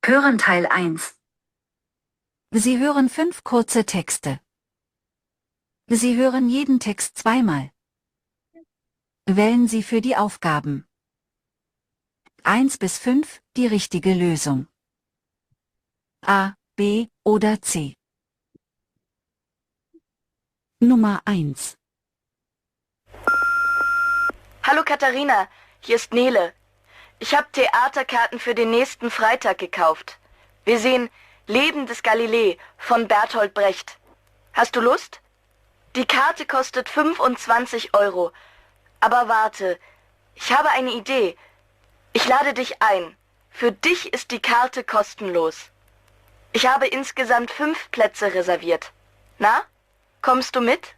Hören Teil 1. Sie hören 5 kurze Texte. Sie hören jeden Text zweimal. Wählen Sie für die Aufgaben 1 bis 5 die richtige Lösung. A, B oder C. Nummer 1. Hallo Katharina, hier ist Nele. Ich habe Theaterkarten für den nächsten Freitag gekauft. Wir sehen Leben des Galilei von Bertolt Brecht. Hast du Lust? Die Karte kostet 25 Euro. Aber warte, ich habe eine Idee. Ich lade dich ein. Für dich ist die Karte kostenlos. Ich habe insgesamt 5 Plätze reserviert. Na, kommst du mit?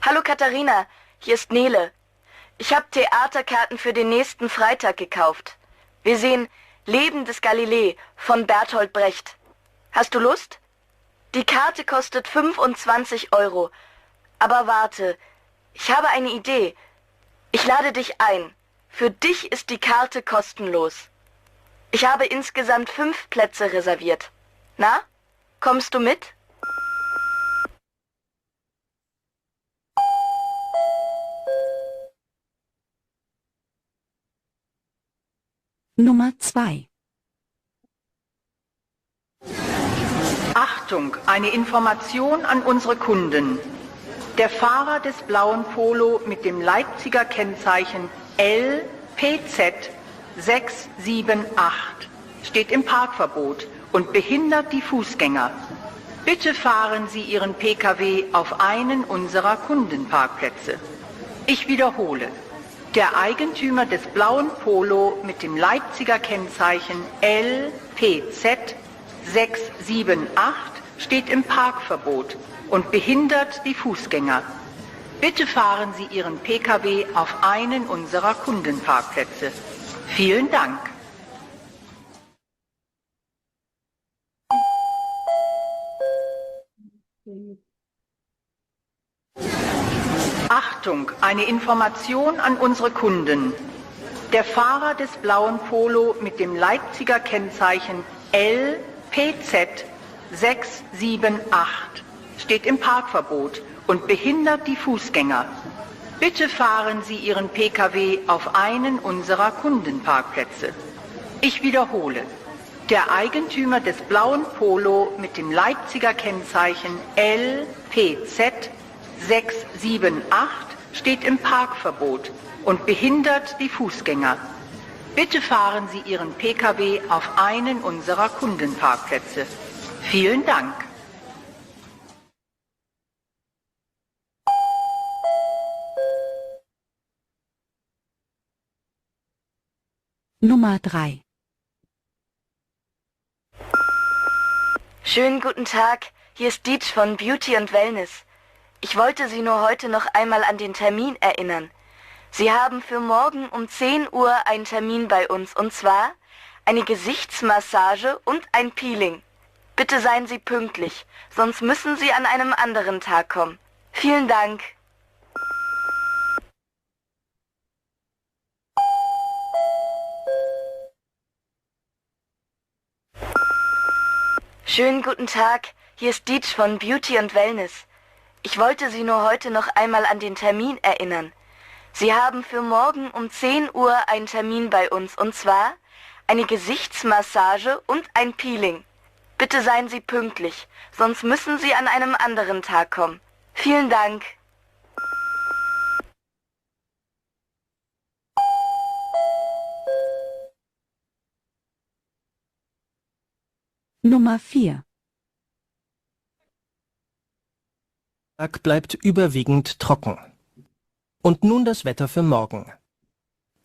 Hallo Katharina, hier ist Nele. Ich habe Theaterkarten für den nächsten Freitag gekauft. Wir sehen Leben des Galilei von Bertolt Brecht. Hast du Lust? Die Karte kostet 25 Euro. Aber warte, ich habe eine Idee. Ich lade dich ein. Für dich ist die Karte kostenlos. Ich habe insgesamt 5 Plätze reserviert. Na, kommst du mit? Nummer 2. Achtung, eine Information an unsere Kunden. Der Fahrer des blauen Polo mit dem Leipziger Kennzeichen LPZ 678 steht im Parkverbot und behindert die Fußgänger. Bitte fahren Sie Ihren Pkw auf einen unserer Kundenparkplätze. Ich wiederhole. Der Eigentümer des blauen Polo mit dem Leipziger Kennzeichen LPZ 678 steht im Parkverbot und behindert die Fußgänger. Bitte fahren Sie Ihren Pkw auf einen unserer Kundenparkplätze. Vielen Dank. Achtung, eine Information an unsere Kunden. Der Fahrer des blauen Polo mit dem Leipziger Kennzeichen LPZ 678 steht im Parkverbot und behindert die Fußgänger. Bitte fahren Sie Ihren Pkw auf einen unserer Kundenparkplätze. Ich wiederhole. Der Eigentümer des blauen Polo mit dem Leipziger Kennzeichen LPZ 678 steht im Parkverbot und behindert die Fußgänger. Bitte fahren Sie Ihren Pkw auf einen unserer Kundenparkplätze. Vielen Dank. Nummer 3. Schönen guten Tag, hier ist Dietz von Beauty und Wellness. Ich wollte Sie nur heute noch einmal an den Termin erinnern. Sie haben für morgen um 10 Uhr einen Termin bei uns, und zwar eine Gesichtsmassage und ein Peeling. Bitte seien Sie pünktlich, sonst müssen Sie an einem anderen Tag kommen. Vielen Dank. Schönen guten Tag, hier ist Dietz von Beauty und Wellness. Ich wollte Sie nur heute noch einmal an den Termin erinnern. Sie haben für morgen um 10 Uhr einen Termin bei uns, und zwar eine Gesichtsmassage und ein Peeling. Bitte seien Sie pünktlich, sonst müssen Sie an einem anderen Tag kommen. Vielen Dank. Nummer 4. Tag bleibt überwiegend trocken. Und nun das Wetter für morgen.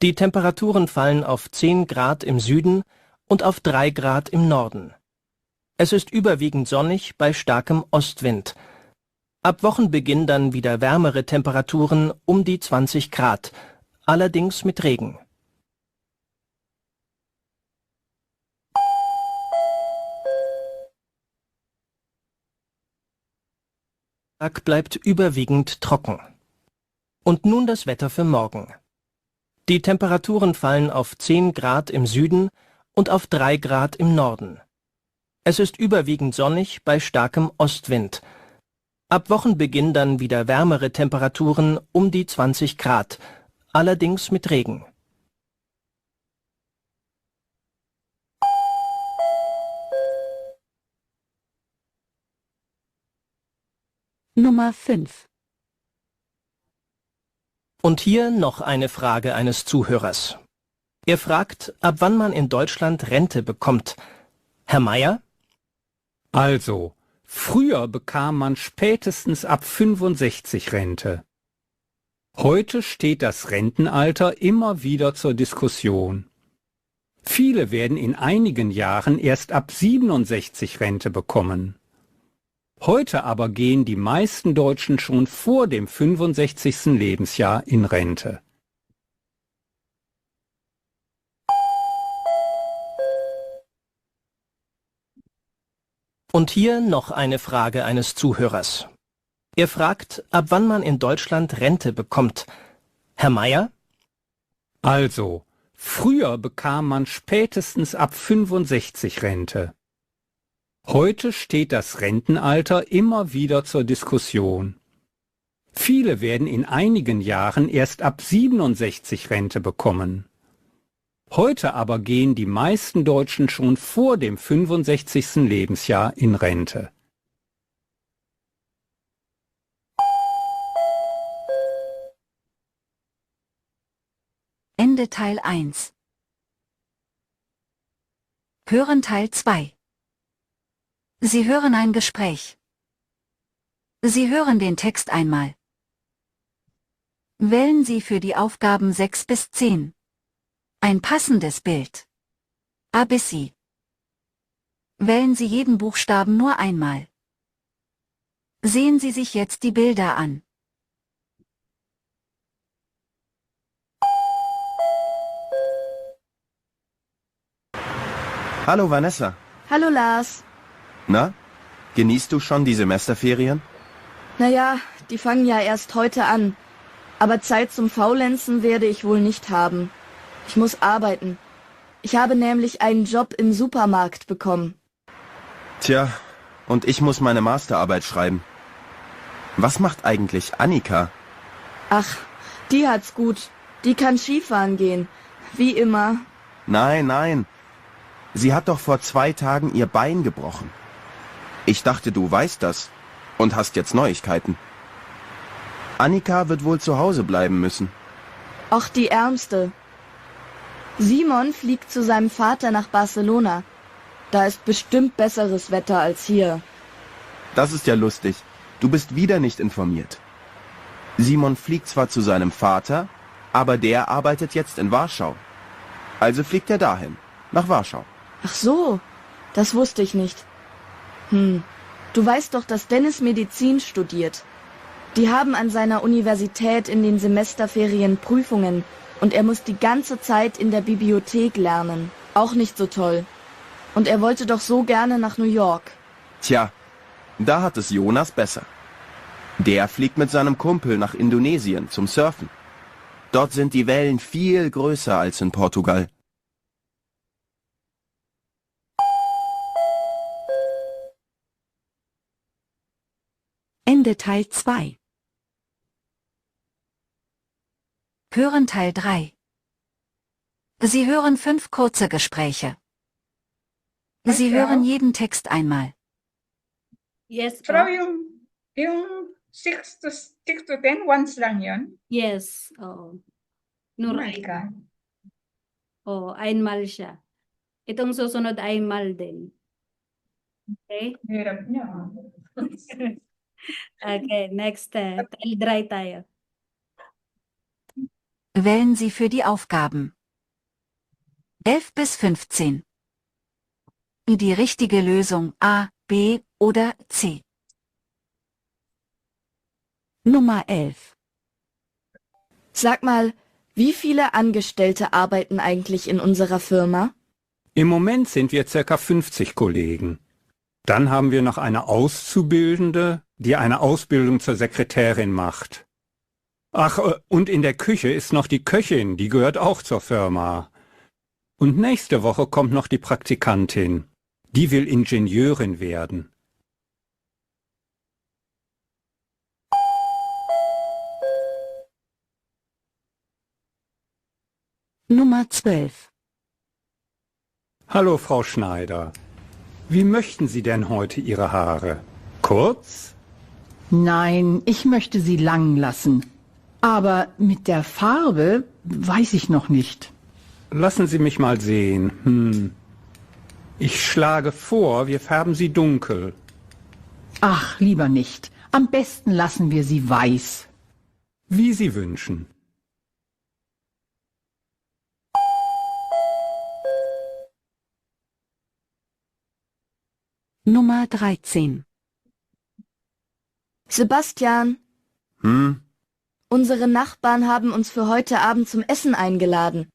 Die Temperaturen fallen auf 10 Grad im Süden und auf 3 Grad im Norden. Es ist überwiegend sonnig bei starkem Ostwind. Ab Wochenbeginn dann wieder wärmere Temperaturen um die 20 Grad, allerdings mit Regen. Tag bleibt überwiegend trocken. Und nun das Wetter für morgen. Die Temperaturen fallen auf 10 Grad im Süden und auf 3 Grad im Norden. Es ist überwiegend sonnig bei starkem Ostwind. Ab Wochenbeginn dann wieder wärmere Temperaturen um die 20 Grad, allerdings mit Regen. Nummer 5. Und hier noch eine Frage eines Zuhörers. Er fragt, ab wann man in Deutschland Rente bekommt. Herr Meier? Also, früher bekam man spätestens ab 65 Rente. Heute steht das Rentenalter immer wieder zur Diskussion. Viele werden in einigen Jahren erst ab 67 Rente bekommen. Heute aber gehen die meisten Deutschen schon vor dem 65. Lebensjahr in Rente. Und hier noch eine Frage eines Zuhörers. Er fragt, ab wann man in Deutschland Rente bekommt. Herr Meier? Also, früher bekam man spätestens ab 65 Rente. Heute steht das Rentenalter immer wieder zur Diskussion. Viele werden in einigen Jahren erst ab 67 Rente bekommen. Heute aber gehen die meisten Deutschen schon vor dem 65. Lebensjahr in Rente. Ende Teil 1. Hören Teil 2. Sie hören ein Gespräch. Sie hören den Text einmal. Wählen Sie für die Aufgaben 6 bis 10 ein passendes Bild. A bis I. Wählen Sie jeden Buchstaben nur einmal. Sehen Sie sich jetzt die Bilder an. Hallo Vanessa. Hallo Lars. Na, genießt du schon die Semesterferien? Naja, die fangen ja erst heute an. Aber Zeit zum Faulenzen werde ich wohl nicht haben. Ich muss arbeiten. Ich habe nämlich einen Job im Supermarkt bekommen. Tja, und ich muss meine Masterarbeit schreiben. Was macht eigentlich Annika? Ach, die hat's gut. Die kann Skifahren gehen. Wie immer. Nein, nein. Sie hat doch vor 2 Tagen ihr Bein gebrochen. Ich dachte, du weißt das und hast jetzt Neuigkeiten. Annika wird wohl zu Hause bleiben müssen. Auch die Ärmste. Simon fliegt zu seinem Vater nach Barcelona. Da ist bestimmt besseres Wetter als hier. Das ist ja lustig. Du bist wieder nicht informiert. Simon fliegt zwar zu seinem Vater, aber der arbeitet jetzt in Warschau. Also fliegt er dahin, nach Warschau. Ach so, das wusste ich nicht. Du weißt doch, dass Dennis Medizin studiert. Die haben an seiner Universität in den Semesterferien Prüfungen und er muss die ganze Zeit in der Bibliothek lernen. Auch nicht so toll. Und er wollte doch so gerne nach New York. Tja, da hat es Jonas besser. Der fliegt mit seinem Kumpel nach Indonesien zum Surfen. Dort sind die Wellen viel größer als in Portugal. Ende Teil 2. Hören Teil 3. Sie hören 5 kurze Gespräche. Sie hören jeden Text einmal. Yes, Pero yung 6 to 10, once lang yun? yes, oo. Oh my God. Oo, einmal siya. Itong susunod einmal din. Okay? Hirap niya. Okay, next. Teil 3 tayo. Wählen Sie für die Aufgaben 11 bis 15 die richtige Lösung A, B oder C. Nummer 11. Sag mal, wie viele Angestellte arbeiten eigentlich in unserer Firma? Im Moment sind wir ca. 50 Kollegen. Dann haben wir noch eine Auszubildende, die eine Ausbildung zur Sekretärin macht. Ach, und in der Küche ist noch die Köchin, die gehört auch zur Firma. Und nächste Woche kommt noch die Praktikantin. Die will Ingenieurin werden. Nummer 12. Hallo, Frau Schneider. Wie möchten Sie denn heute Ihre Haare? Kurz? Nein, ich möchte sie lang lassen. Aber mit der Farbe weiß ich noch nicht. Lassen Sie mich mal sehen. Ich schlage vor, wir färben sie dunkel. Ach, lieber nicht. Am besten lassen wir sie weiß. Wie Sie wünschen. Nummer 13. Sebastian, unsere Nachbarn haben uns für heute Abend zum Essen eingeladen.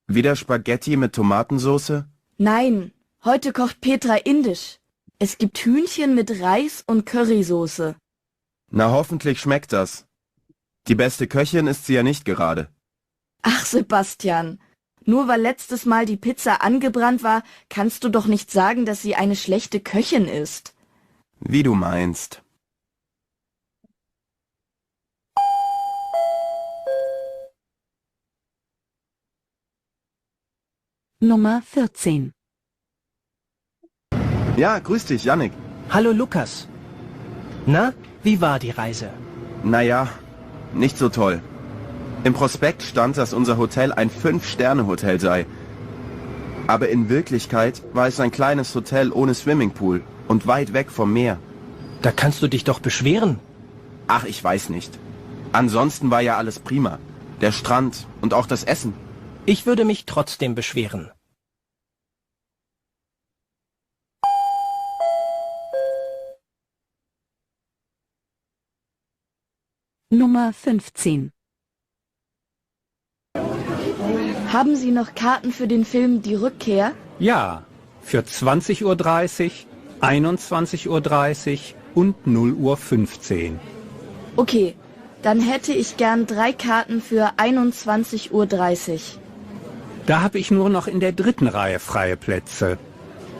Wieder Spaghetti mit Tomatensauce? Nein, heute kocht Petra indisch. Es gibt Hühnchen mit Reis und Currysoße. Na, hoffentlich schmeckt das. Die beste Köchin ist sie ja nicht gerade. Ach, Sebastian, nur weil letztes Mal die Pizza angebrannt war, kannst du doch nicht sagen, dass sie eine schlechte Köchin ist. Wie du meinst. Nummer 14. Ja, grüß dich, Jannik. Hallo Lukas. Na, wie war die Reise? Naja, nicht so toll. Im Prospekt stand, dass unser Hotel ein 5-Sterne-Hotel sei. Aber in Wirklichkeit war es ein kleines Hotel ohne Swimmingpool und weit weg vom Meer. Da kannst du dich doch beschweren. Ach, ich weiß nicht. Ansonsten war ja alles prima. Der Strand und auch das Essen. Ich würde mich trotzdem beschweren. Nummer 15. Haben Sie noch Karten für den Film Die Rückkehr? Ja, für 20:30 Uhr, 21:30 Uhr und 0:15 Uhr. Okay, dann hätte ich gern 3 Karten für 21:30 Uhr. Da habe ich nur noch in der 3. Reihe freie Plätze.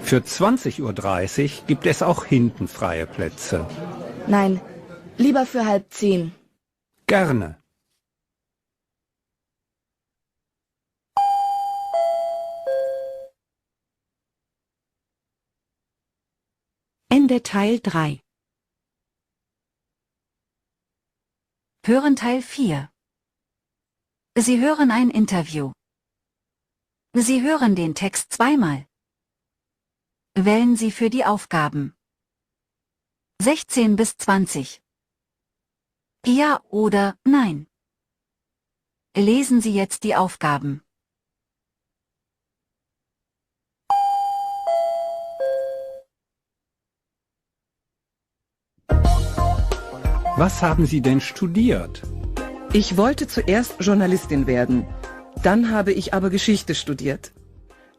Für 20:30 Uhr gibt es auch hinten freie Plätze. Nein, lieber für 9:30. Gerne. Ende Teil 3. Hören Teil 4. Sie hören ein Interview. Sie hören den Text zweimal. Wählen Sie für die Aufgaben 16 bis 20. Ja oder nein. Lesen Sie jetzt die Aufgaben. Was haben Sie denn studiert? Ich wollte zuerst Journalistin werden. Dann habe ich aber Geschichte studiert.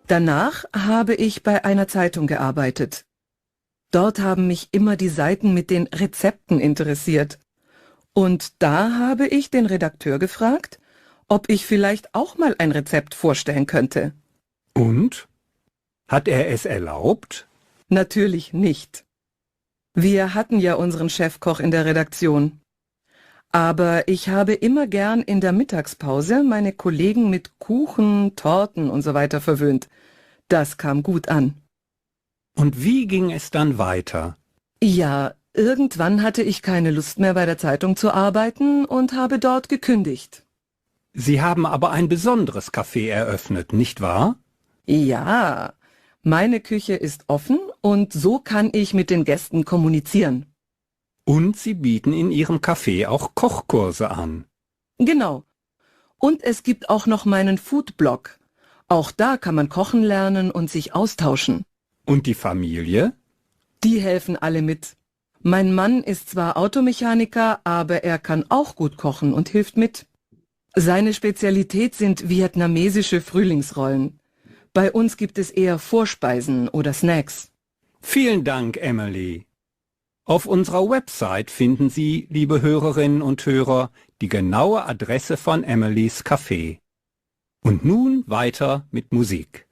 Danach habe ich bei einer Zeitung gearbeitet. Dort haben mich immer die Seiten mit den Rezepten interessiert. Und da habe ich den Redakteur gefragt, ob ich vielleicht auch mal ein Rezept vorstellen könnte. Und? Hat er es erlaubt? Natürlich nicht. Wir hatten ja unseren Chefkoch in der Redaktion. Aber ich habe immer gern in der Mittagspause meine Kollegen mit Kuchen, Torten und so weiter verwöhnt. Das kam gut an. Und wie ging es dann weiter? Ja, irgendwann hatte ich keine Lust mehr bei der Zeitung zu arbeiten und habe dort gekündigt. Sie haben aber ein besonderes Café eröffnet, nicht wahr? Ja, meine Küche ist offen und so kann ich mit den Gästen kommunizieren. Und Sie bieten in Ihrem Café auch Kochkurse an. Genau. Und es gibt auch noch meinen Foodblog. Auch da kann man kochen lernen und sich austauschen. Und die Familie? Die helfen alle mit. Mein Mann ist zwar Automechaniker, aber er kann auch gut kochen und hilft mit. Seine Spezialität sind vietnamesische Frühlingsrollen. Bei uns gibt es eher Vorspeisen oder Snacks. Vielen Dank, Emily. Auf unserer Website finden Sie, liebe Hörerinnen und Hörer, die genaue Adresse von Emilys Café. Und nun weiter mit Musik.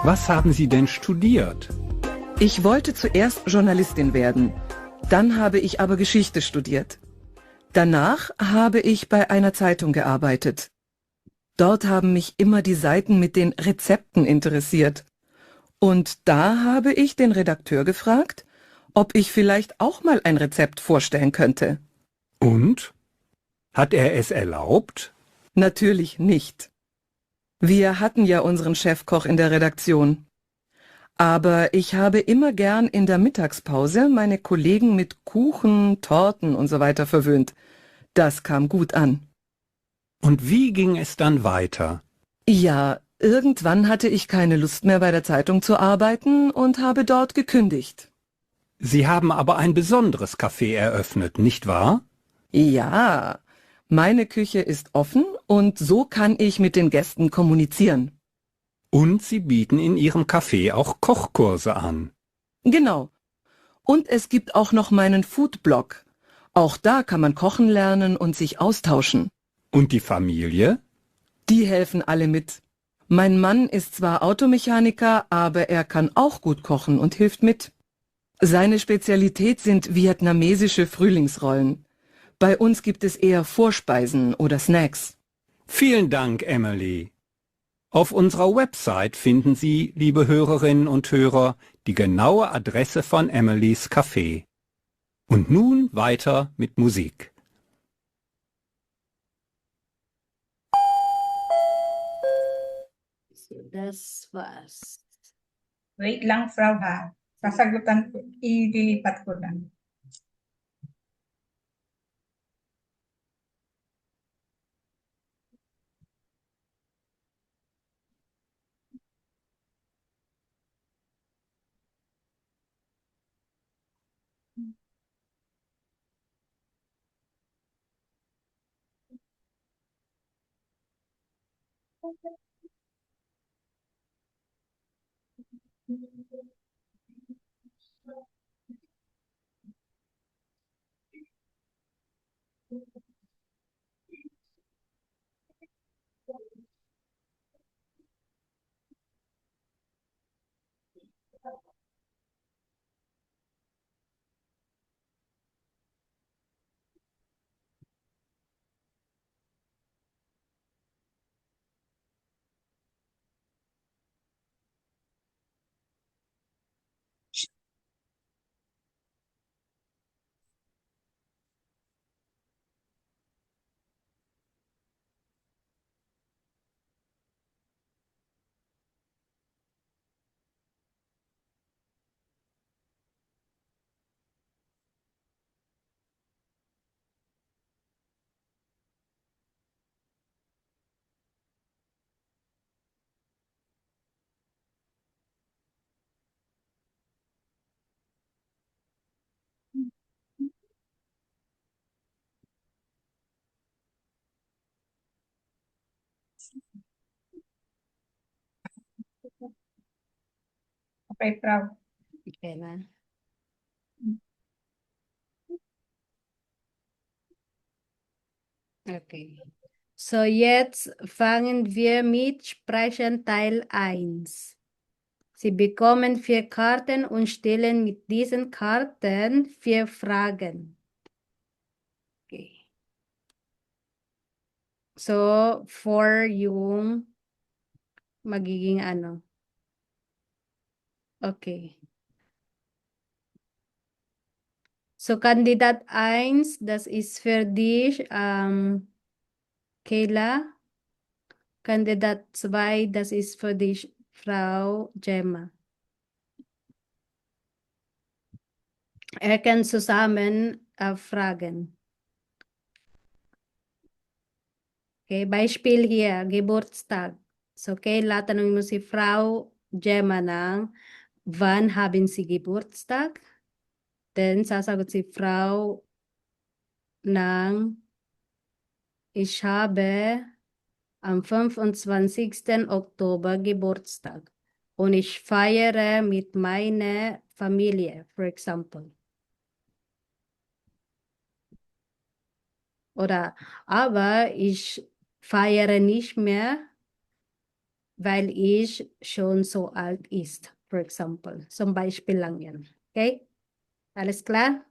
Was haben Sie denn studiert? Ich wollte zuerst Journalistin werden. Dann habe ich aber Geschichte studiert. Danach habe ich bei einer Zeitung gearbeitet. Dort haben mich immer die Seiten mit den Rezepten interessiert. Und da habe ich den Redakteur gefragt, ob ich vielleicht auch mal ein Rezept vorstellen könnte. Und? Hat er es erlaubt? Natürlich nicht. Wir hatten ja unseren Chefkoch in der Redaktion. Aber ich habe immer gern in der Mittagspause meine Kollegen mit Kuchen, Torten und so weiter verwöhnt. Das kam gut an. Und wie ging es dann weiter? Ja, irgendwann hatte ich keine Lust mehr bei der Zeitung zu arbeiten und habe dort gekündigt. Sie haben aber ein besonderes Café eröffnet, nicht wahr? Ja, meine Küche ist offen und so kann ich mit den Gästen kommunizieren. Und Sie bieten in Ihrem Café auch Kochkurse an. Genau. Und es gibt auch noch meinen Foodblog. Auch da kann man kochen lernen und sich austauschen. Und die Familie? Die helfen alle mit. Mein Mann ist zwar Automechaniker, aber er kann auch gut kochen und hilft mit. Seine Spezialität sind vietnamesische Frühlingsrollen. Bei uns gibt es eher Vorspeisen oder Snacks. Vielen Dank, Emily. Auf unserer Website finden Sie, liebe Hörerinnen und Hörer, die genaue Adresse von Emilys Café. Und nun weiter mit Musik. So, das war's. Wait lang, Frau, ha. Sasagutan ko, ililipat ko lang. Okay, Frau. Okay na. Okay. So, jetzt fangen wir mit Sprechen Teil 1. Sie bekommen 4 Karten und stellen mit diesen Karten 4 Fragen. Okay. So, 4 yung magiging ano. Okay. So, Kandidat 1, das ist für dich, Kayla. Kandidat 2, das ist für dich, Frau Gemma. Er kann zusammen fragen. Okay, Beispiel hier, Geburtstag. So, Kayla, tanongin mo si Frau Gemma ng, wann haben Sie Geburtstag? Then, sasagot si Frau ng, Ich habe am 25. Oktober Geburtstag und ich feiere mit meiner Familie, for example. Oder aber ich feiere nicht mehr, weil ich schon so alt ist, for example. Zum Beispiel lang yan. Okay? Alles klar?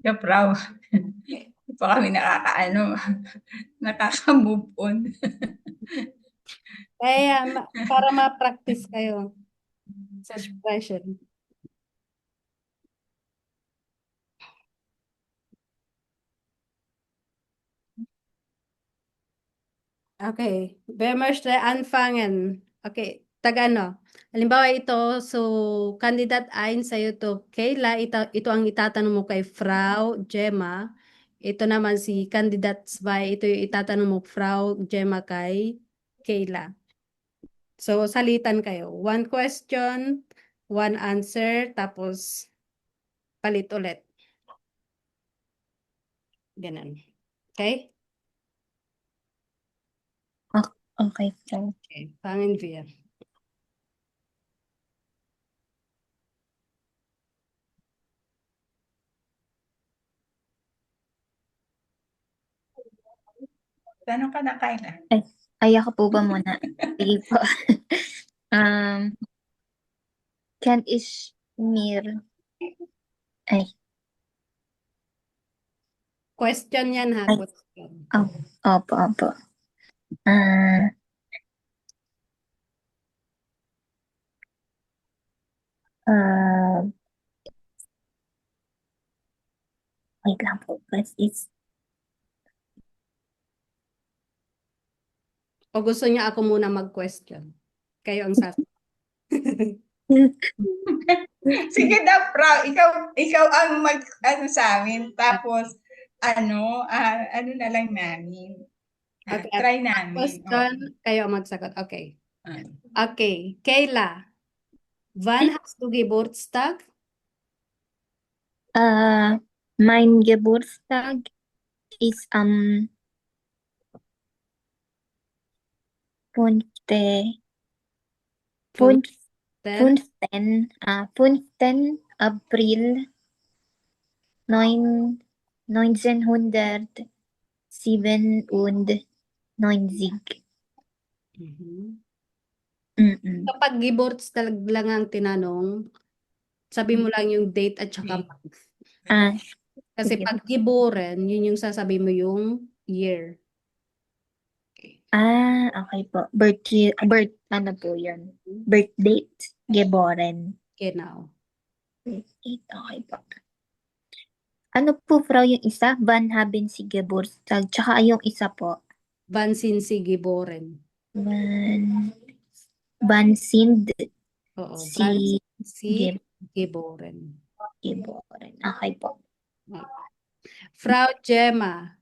Yeah, Frau. Hindi pa kami nakaka-move on. Kaya para ma-practice kayo sa expression. Okay, wer möchte anfangen? Okay, ano. Halimbawa ito, so Kandidat 1 sa'yo to, Kayla, ito ang itatanong mo kay Frau Gemma. Ito naman si Kandidat 2, ito yung itatanong mo Frau Gemma kay Kayla. So salitan kayo. One question, one answer, tapos palit ulit. Ganun. Okay? Okay. Okay, fangen wir. Tanong ka na, Kayla. Ay, ako po ba muna? Sige po. Can ich mir... Ay, Question yan ha, Ay. question. opo. Wait lang po. O gusto niya ako muna mag-question? Kayo ang sasagot. Sige na, Frau. Ikaw ang sa amin. Tapos, ano na lang namin. Okay, Try namin. question, kayo ang magsagot. Okay. Ah. Okay, Kayla. Wann hast du Geburtstag? Mein Geburtstag ist am 5. 15. 15. April 1997. Kapag Geburtstag lang ang tinanong, sabi mo lang yung date at saka month. Kasi sige. pag geboren, yun yung sasabi mo yung year. Okay po. Ano po yun? Birth date. Geboren. Genau. Okay po. Ano po, Frau, yung isa? Wann haben Sie Geburtstag? Tsaka yung isa po. Wann sind Sie geboren? Wann sind Oo, Sie wann sind Sie geboren? Geboren? Okay po. Frau Gemma,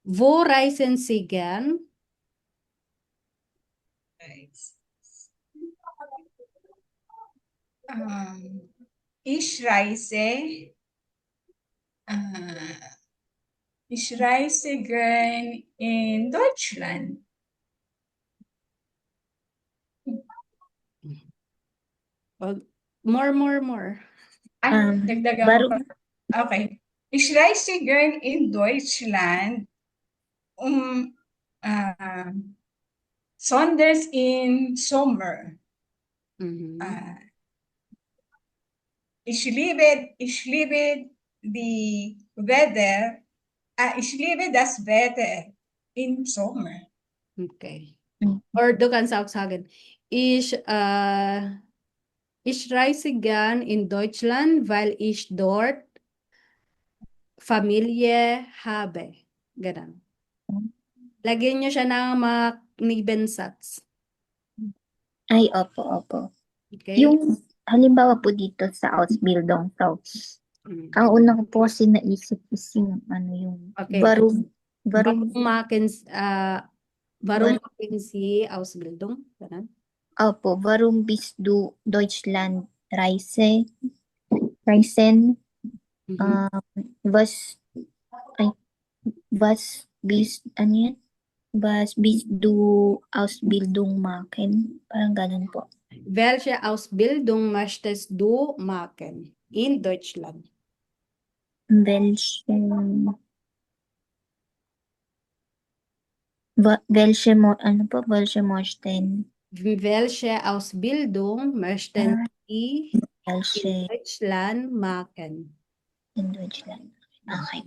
wo reisen Sie gern? Ich reise gern in Deutschland. More. Dagdagan ko. Okay. Ich reise gern in Deutschland, besonders in Sommer. Ich liebe die Wetter. Ich liebe das Wetter im Sommer. Okay. Or du kannst auch sagen, ich reise gern in Deutschland, weil ich dort Familie habe. Ganun. Lagyan nyo siya ng mga Nebensatz. Ay, opo. Okay? Yung halimbawa po dito sa Ausbildung, Frau, ang una ko po kasi naisip is yung Okay. warum machen Sie Ausbildung? Ganun. Opo, warum bist du Deutschland reisen? Was ano yan? Was bist du Ausbildung machen? Parang ganun po. Welche Ausbildung möchtest du machen in Deutschland? Welche möchten? Welche Ausbildung möchten Sie in Welche Deutschland machen? in Deutschland? Okay.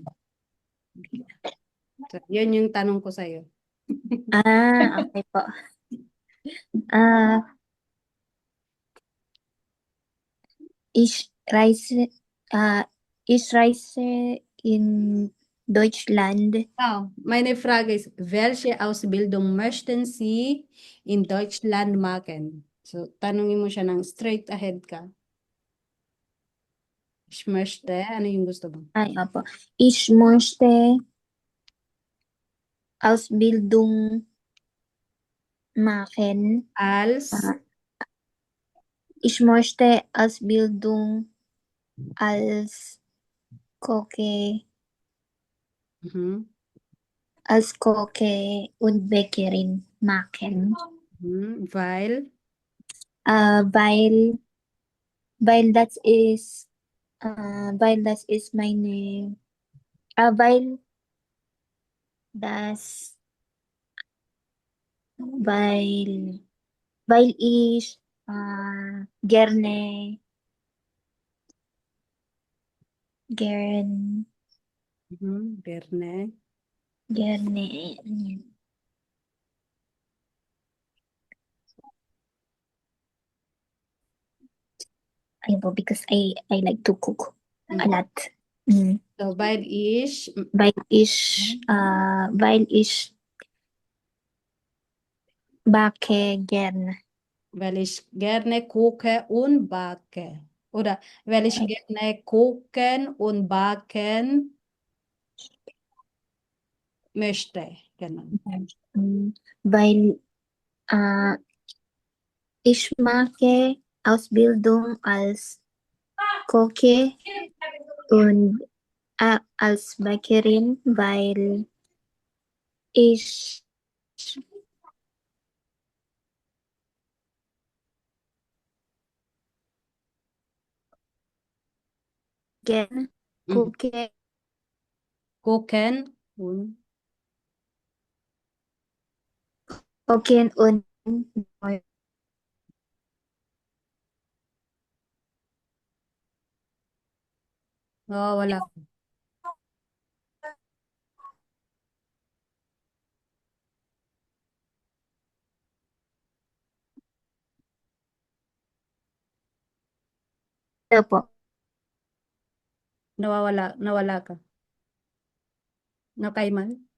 So, yun yung tanong ko sa'yo. Okay po. Ich reise in Deutschland. Meine Frage ist, welche Ausbildung möchten Sie in Deutschland machen? So, tanongin mo siya ng straight ahead ka. Ich möchte, ano yung gusto mo? Opo. Ich möchte Ausbildung machen. Ich möchte Ausbildung als Koche. Als Koche und Bäckerin machen. Weil das ist meine weil ich gerne because I like to cook a lot. So, weil ich backe gerne. Weil ich gerne koche und backe. Oder weil ich gerne kochen und backen möchte. Genau. Weil ich mache Ausbildung als Koche und als Bäckerin, weil ich gerne koche. Kochen und wala. po. Nawala ka. Nakaiman?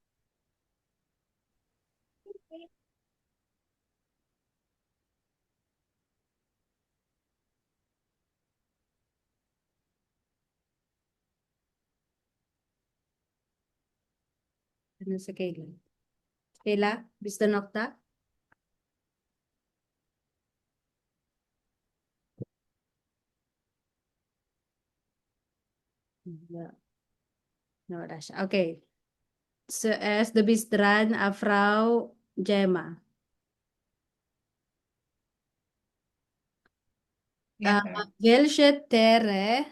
Ano sa Kayla? Kayla, bist du noch da? Nawala siya. Okay. Zuerst, du bist dran, Frau Gemma. Welche Tiere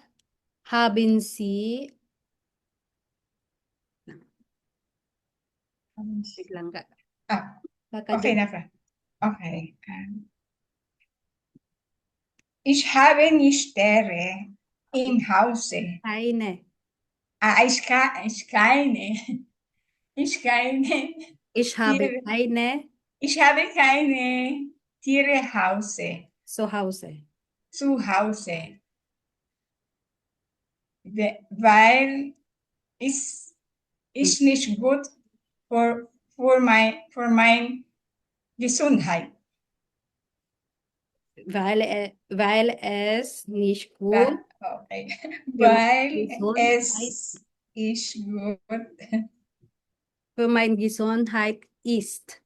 haben Sie? Lang ka. Okay na, Fra. Okay. Ich habe nicht Tiere im Hause. Keine. Ich keine. Ich keine. Ich habe Tiere. keine. Ich habe keine Tiere Hause. Zu Hause. Zu Hause. Weil es ist nicht gut für mein Gesundheit. Weil es nicht gut. Okay. Weil es ist gut für meine Gesundheit ist.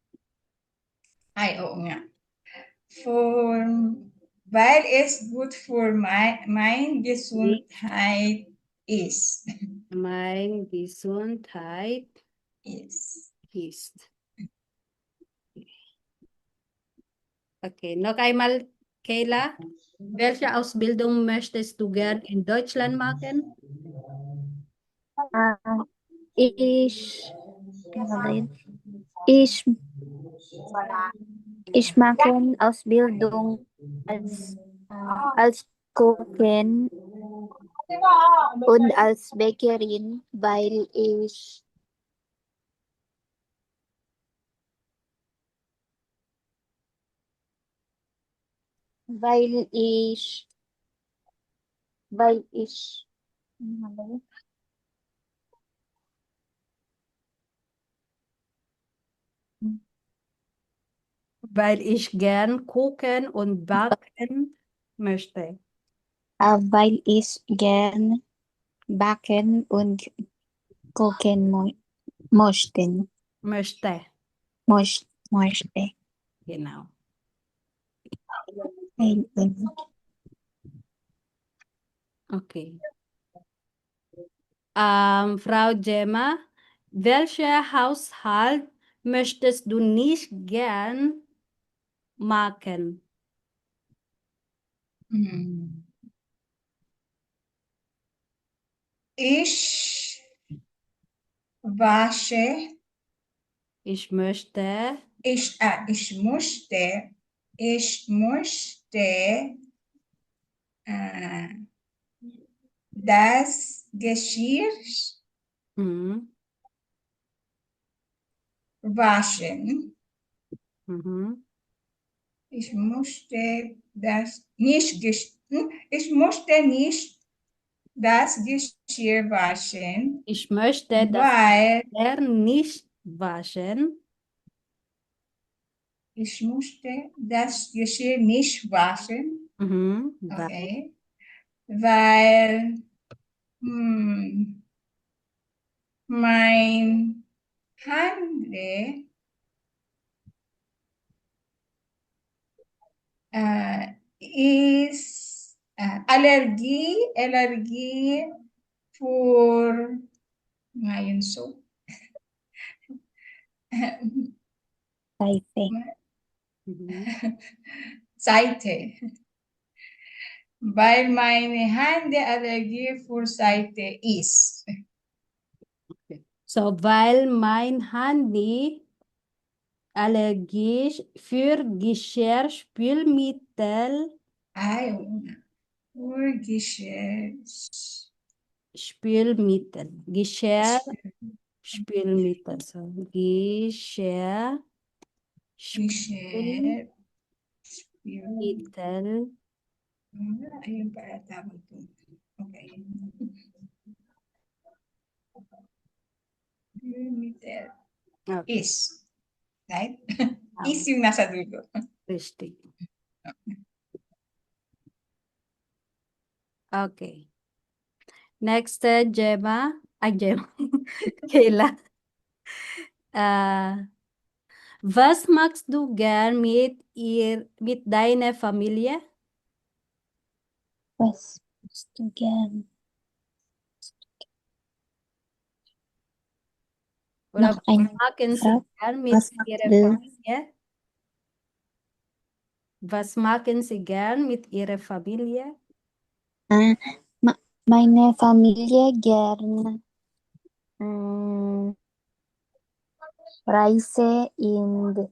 Ay, oo nga. Weil es gut für mein Gesundheit ist. Mein Gesundheit Ist. Okay, noch einmal, Kayla. Welche Ausbildung möchtest du gern in Deutschland machen? Ich, ich, ich mache Ausbildung als Kochen und als Bäckerin, weil ich, weil ich, Weil ich gern kochen und backen möchte. weil ich gern backen und kochen möchte. Möchte. Genau. Okay. Frau Gemma, welcher Haushalt möchtest du nicht gern machen? Ich wasche, Ich möchte ich möchte das Geschirr waschen. Ich möchte ich möchte nicht das Geschirr waschen, Ich möchte das weil Geschirr nicht waschen, ich möchte das Geschirr nicht waschen, weil okay, weil mein Hände ist Allergie für ngayon so. Seite. Weil meine Hände Allergie für Seite ist. so, weil mein Handy allergisch für Geschirrspülmittel Für Geschirrspülmittel, so Geschirrspülmittel, ayun pala tawag doon. Okay. Spülmittel is. Right? Is yung nasa dulo. Richtig. Okay. Next, Gemma. Gemma. Kayla. Was magst du gern mit deiner Familie? Was magst du gern? Oder Noch eine machen Sie Frage. gern mit Was Ihrer magst du? Familie? Was machen Sie gern mit Ihrer Familie? Meine Familie gern Reise in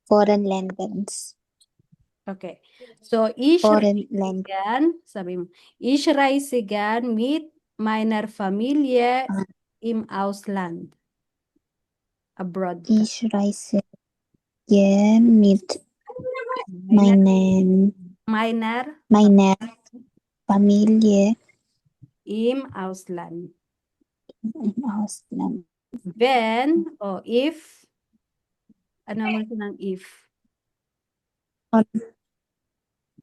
foreign lands. Okay. So, ich Foreign reise land. gern, sabi mo, ich reise gern mit meiner Familie im Ausland. Abroad. Ich reise gern mit meiner Familie im Ausland. im Ausland. Wenn o if, ano naman ito ng if?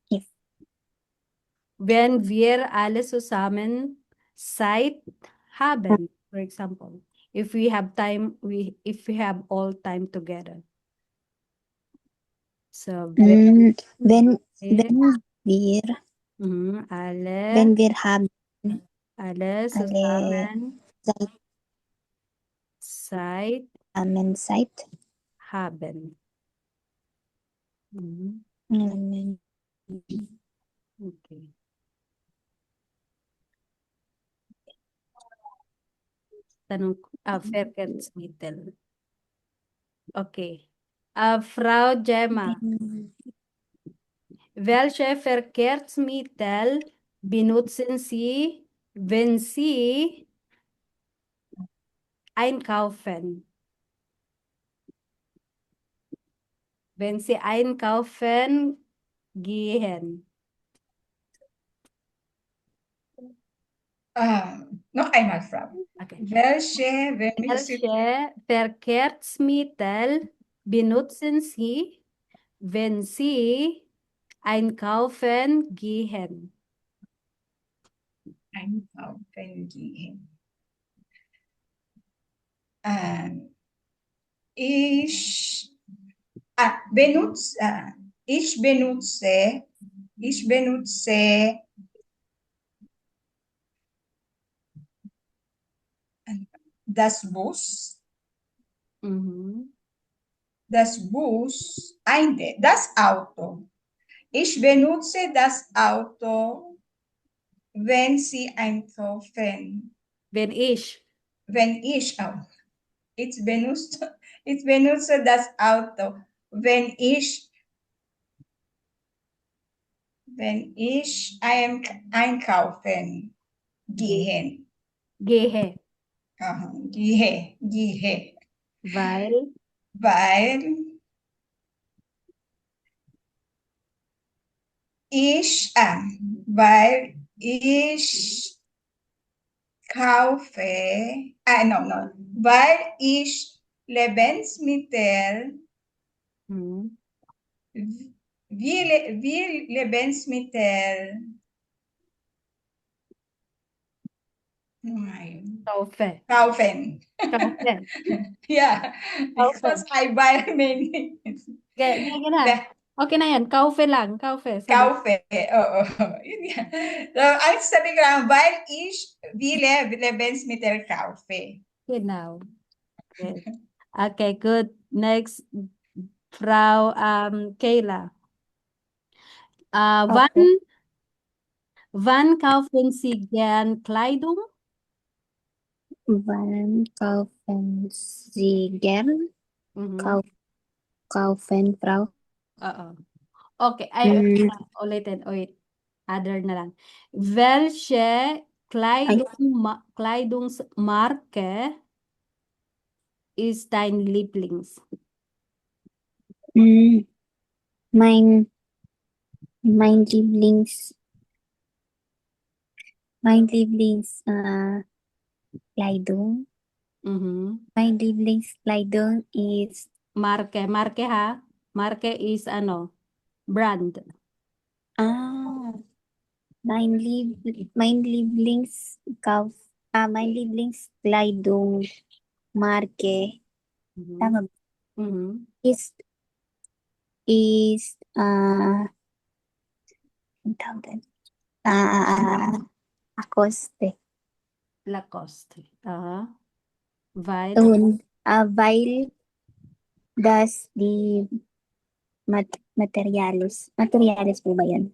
If. Wenn wir alle zusammen Zeit haben, for example. If we have time, if we have all time together. So, wenn wir alle wenn wir haben Alle alle zusammen Zeit Zeit haben. haben. Mm, Okay. Tanong, Verkehrsmittel. Okay. Frau Gemma, welche Verkehrsmittel benutzen Sie, wenn Sie einkaufen? Wenn Sie einkaufen gehen. Noch einmal, Frau. Okay. Welche Verkehrsmittel benutzen Sie, wenn Sie einkaufen gehen? Einkaufen gehen. Ich benutze das Bus, das Auto. Ich benutze das Auto, wenn Sie einkaufen. Wenn ich. Wenn ich auch. Ich benutze das Auto, wenn ich einkaufen gehen. Gehe. Aha, gehe. Weil ich kaufe, weil ich Lebensmittel, wir Lebensmittel kaufe. kaufen. Kaufe. Yeah, because I buy many. Ganyan na. Okay na yan. Kaufe lang. Kaufe. Sabi. Kaufe. Oo. Yun yan. So, ang sabi ko lang, weil ich viele Lebensmittel kaufe. Genau. Okay. Okay, good. Next, Frau Kayla. Wann kaufen Sie gern Kleidung? Wann kaufen Sie gern? Kaufen, Frau? Oo. Okay, ay, ulitin. Other na lang. Welche Kleidungsmarke ist dein Lieblings? Mein Lieblings Kleidung. Mein Lieblingskleidung ist Marke ha? Marke is ano? Brand. mein Lieblingskleidung Marke tama ba? Is ang tawag doon? Lacoste. Weil? Weil das die Materialis po ba yan?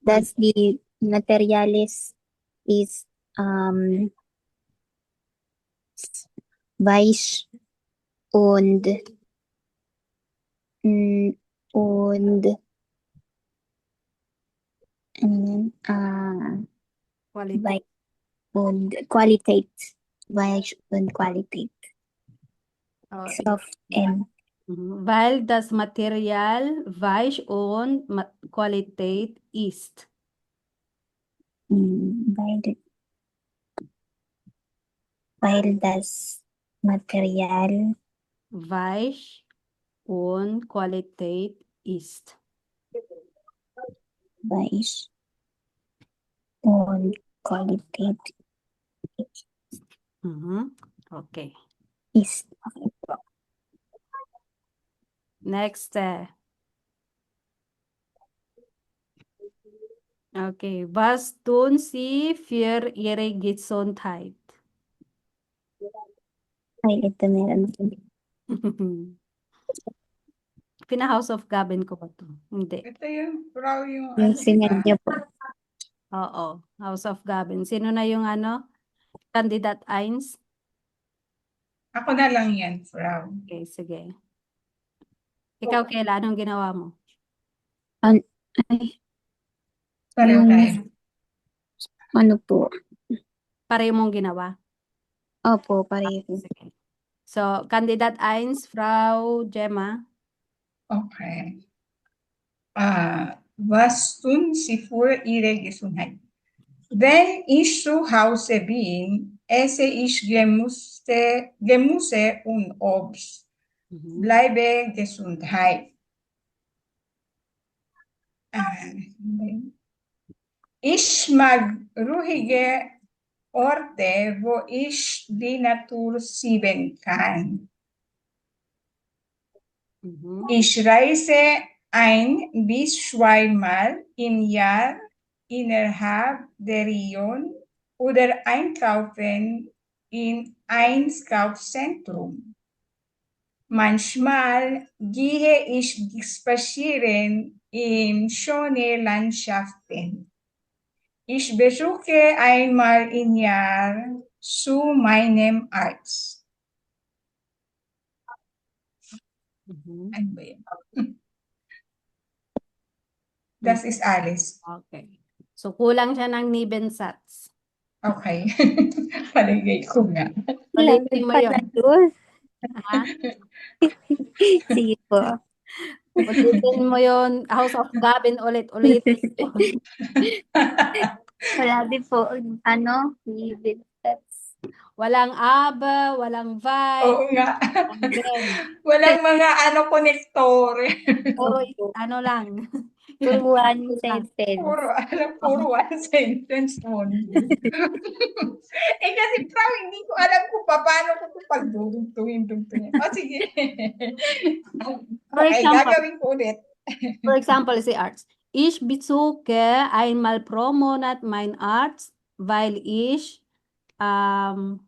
Das die Materialis is weich und Qualität. Und Qualität. Weich und Qualität. Soft and Weil das Material weich und Qualität ist. Weil das Material weich und Qualität ist. Weich und Qualität Okay. ist. Next. Okay. Was tun Sie für Ihre Gesundheit? Ay, ito meron ako. Pina-House of Gavin ko ba to? Hindi. Ito yung raw yung Yung sinend niya po. Oo. House of Gavin. Sino na yung Kandidat 1? Ako na lang yan, Frau. Okay, sige. Ikaw, Kayla, anong ginawa mo? Ay, Pareho yung, tayo. ano po? Pareho mong ginawa? Opo, pareho. Sige. So, Kandidat 1, Frau Gemma. Okay. Was tun Sie für Ihre Gesundheit? Wenn ich zu Hause bin, esse ich Gemüse und Obst. Bleibe Gesundheit. Ich mag ruhige Orte, wo ich die Natur sehen kann. Ich reise ein bis zweimal im Jahr innerhalb der Region oder einkaufen in Einkaufszentrum. Manchmal gehe ich spazieren in schöne Landschaften. Ich besuche einmal im Jahr zu meinem Arzt. Ano ba yun? Das ist alles. Okay. So, kulang siya ng Nebensatz. Okay. Paligay ko nga. Ulitin mo yun. Ha? Sige po. Ulitin mo yun. House of Gavin ulit-ulitin mo. Wala din po, Nebensatz. Walang aba, walang vibe. Oo nga. walang ben. Walang mga konektor. Puro lang. Puro one sentence. Puro one sentence only. Kasi hindi ko alam kung paano ko ito pagdudugtungin. O sige. Okay, gagawin ko ulit. For example, si Arts. Ich besuche einmal pro Monat mein Arzt, weil ich ano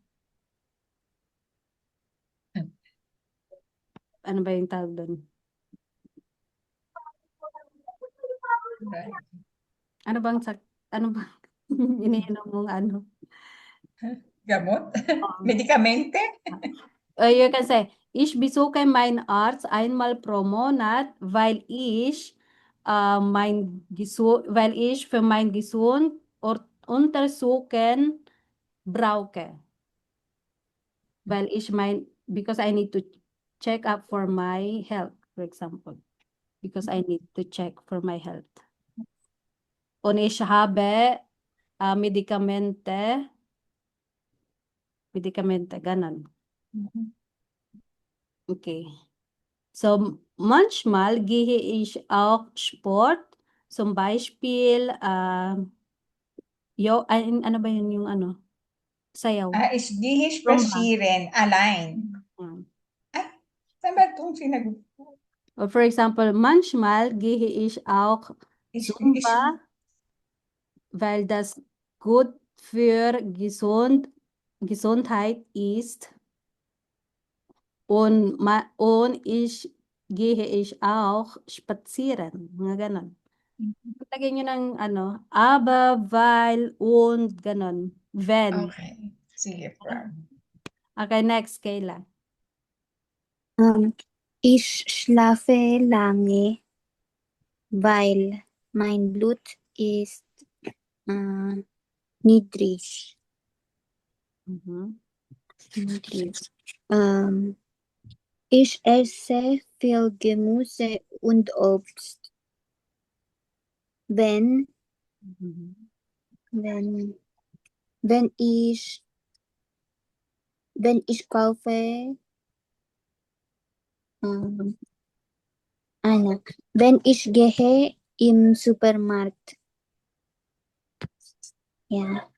ba yung tawag doon? Ano bang iniinom mong Gamot? Medikamente? You can say, ich besuche meinen Arzt einmal pro Monat, weil ich für mein Gesund untersuchen brauche. Because I need to check up for my health, for example. Because I need to check for my health. Und ich habe Medikamente, ganon. Okay. So, manchmal gehe ich auch Sport, zum Beispiel, ano ba yun yung sayaw? Ich gehe spazieren allein. Saan ba itong sinagot ko? For example, manchmal gehe ich auch Zumba, weil das gut für Gesundheit ist. Und gehe ich auch spazieren. Mga ganon. Lagyan nyo ng aber, weil, und, ganon. Wenn. Okay. Sige, Frau. Okay, next, Kayla. Ich schlafe lange, weil mein Blut ist niedrig. Ich esse viel Gemüse und Obst. Wenn ich kaufe, wenn ich gehe im Supermarkt. Ja.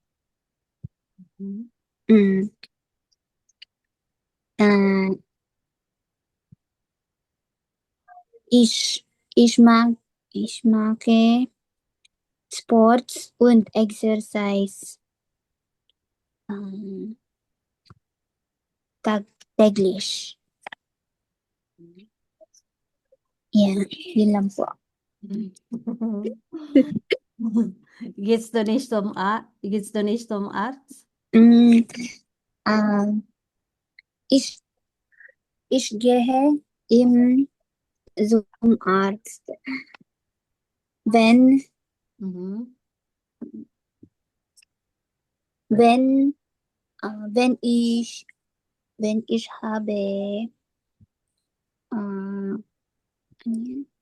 Ich mag Sports und Exercise täglich. Yan, yun lang po. Gehst du nicht zum Arzt? Ich gehe zum Arzt, wenn ich habe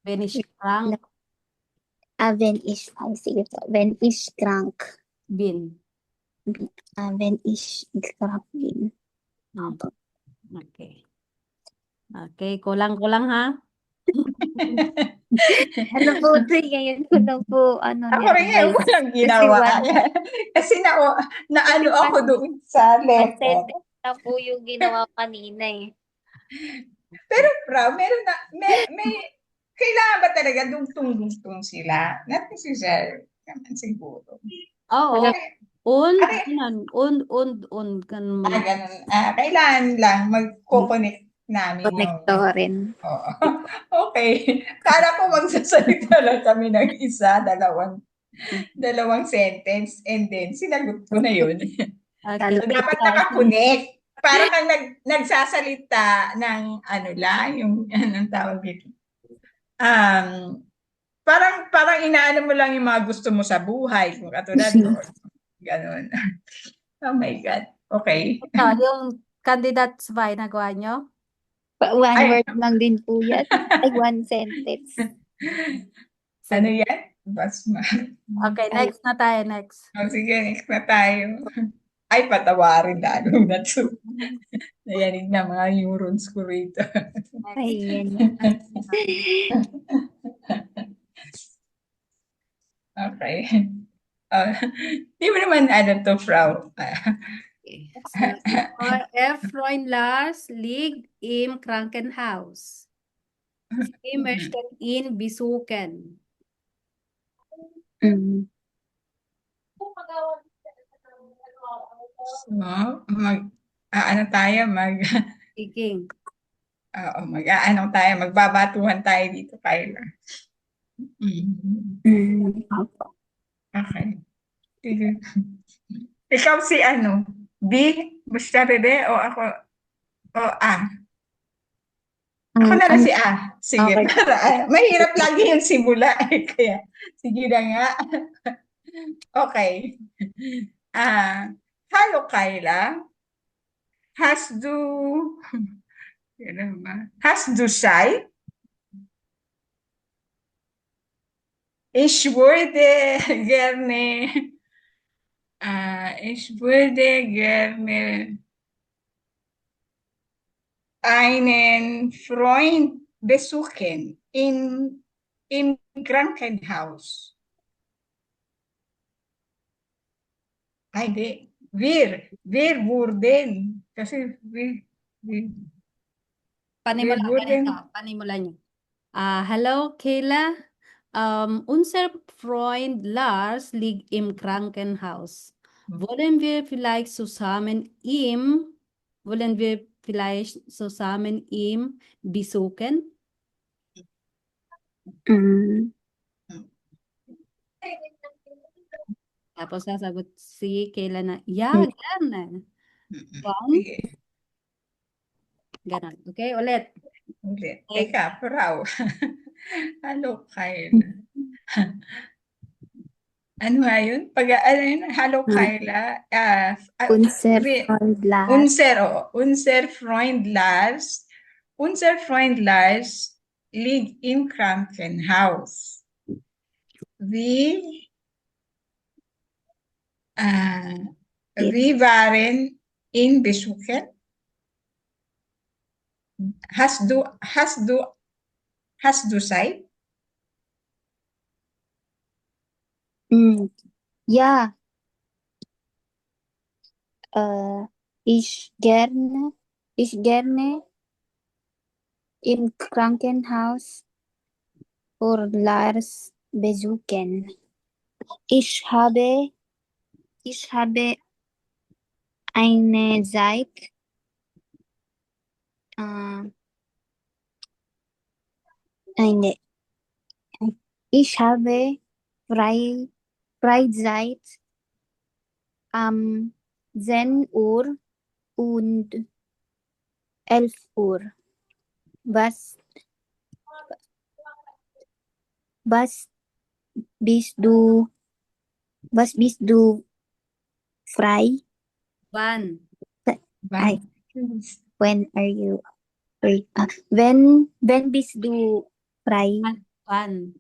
Wenn ich krank wenn ich krank bin. wenn ich krank bin. Okay. Okay, kulang-kulang ha? Ano po, ngayon ko na po, Ako rin ngayon ko lang ginawa. Kasi naano ako doon sa letter. na po yung ginawa kanina eh. Pero meron na, may kailangan ba talaga dugtong-dugtong sila? Not necessary naman siguro. Oo. Und. Ganun. Kailangan lang mag-connect namin Connectorin. Oo. Okay. Kala ko magsasalita lang kami ng isa, dalawang sentence and then sinagot ko na yun. Okay. Dapat nakakonect. Para kang nagsasalita ng ano lang, yung anong tawag dito. Parang inaano mo lang yung mga gusto mo sa buhay, kung katulad ko. Ganun. Oh my God. Okay. Yung candidates ba, nagawa nyo? One word lang din po yan. Ay, one sentence. Ano yan? Basma. Okay, next na tayo, next. Oh, sige, next na tayo. Ay, patawarin lalo na to. Nayanig na mga neurons ko rito. Ayan. Okay. Di mo naman to, Frau. Freundlars liegt im Krankenhaus. Sie möchten ihn besuchen. Speaking. Oo, magbabatuhan tayo dito, Kyla. Okay. Ikaw si B? Basta bebe? O ako? O A? Ako na lang si A. Sige, Okay. para mahirap lagi yung simula kaya sige na nga. Okay. Hallo Kyla. Hast du Zeit? Ich würde gerne einen Freund besuchen im Krankenhaus. Wir wurden, kasi Panimulan niyo. Hello, Kayla. Unser Freund Lars liegt im Krankenhaus. Wollen wir vielleicht zusammen ihn besuchen? Tapos sasagot si Kayla na, gerne. Ganon. Okay, ulit. Teka, Frau. Hello, Kyla. Ano nga yun? Hello, Kyla. Unser Freund Lars. Unser Freund Lars liegt im Krankenhaus. Wir waren ihn besuchen. Hast du Zeit? Ja. Ich gerne im Krankenhaus für Lars besuchen. Ich habe, ich habe eine Zeit, eine, ich habe Freizeit am 10 Uhr und 11 Uhr. Was bist du, was bist du frei? Wann? I, when are you free? When bist du frei? Wann?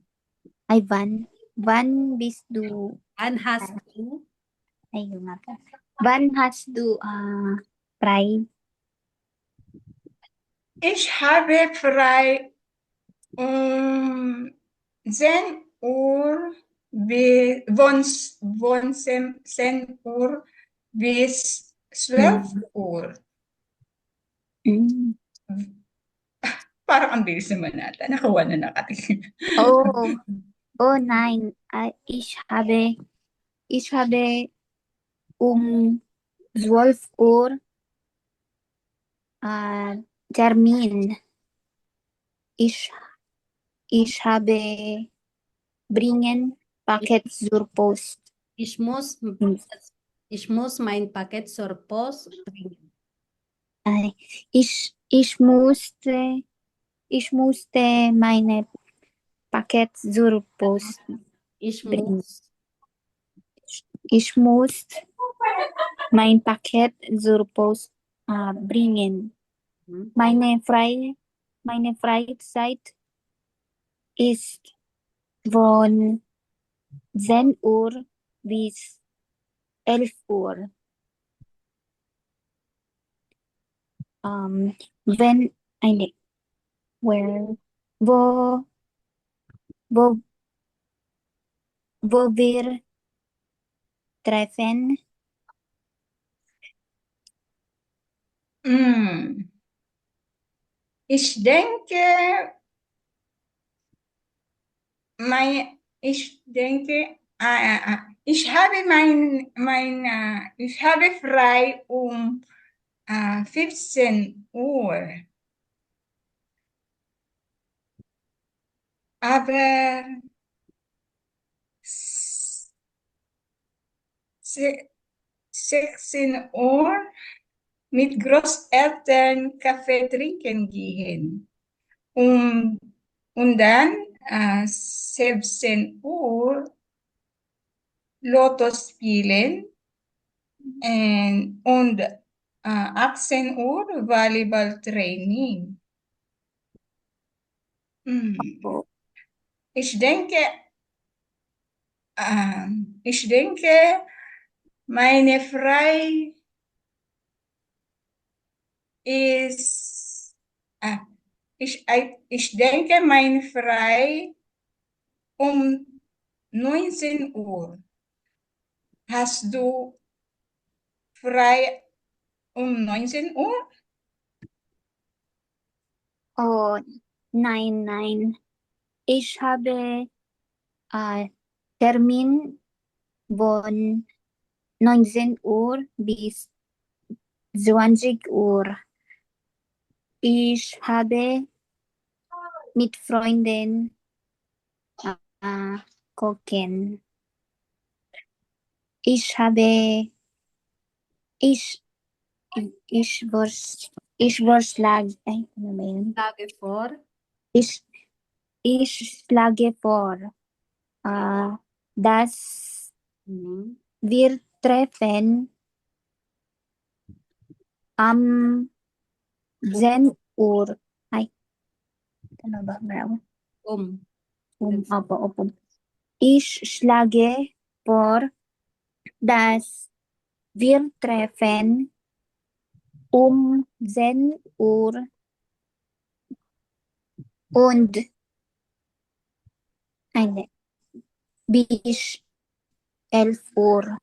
Ay, wann bist du, Wann hast du? ay, yun nga po. Wann hast du, frei? Ich habe frei um 10 Uhr von 10 Uhr bis 12 Uhr. Mm. Parang ang bilis naman nata. Nakawa na nakatingin. Oh nein, ich habe um 12 Uhr Termin. Ich habe bringen Paket zur Post. Ich muss mein Paket zur Post bringen. Ich musste meine Paket zur Post Ich bringen. muss Ich muss mein Paket zur Post bringen. Meine Freizeit ist von 10 Uhr bis 11 Uhr. Wenn eine, wo wir treffen, Ich denke, ich habe frei um 15 Uhr. Aber 16 Uhr mit Großeltern Kaffee trinken gehen. Und dann 17 Uhr Lotto spielen und 18 Uhr Volleyball Training. Ich denke, meine frei ist, ich denke, mein frei um 19 Uhr. Hast du frei um 19 Uhr? Oh, nein. Ich habe Termin von 19 Uhr bis 20 Uhr. Ich habe mit Freunden kochen. Ich schlage vor. Ich schlage vor, dass wir treffen am 10 Uhr. Ay, ano ba, bravo? Opo. Ich schlage vor, dass wir treffen um 10 Uhr und bis 11 Uhr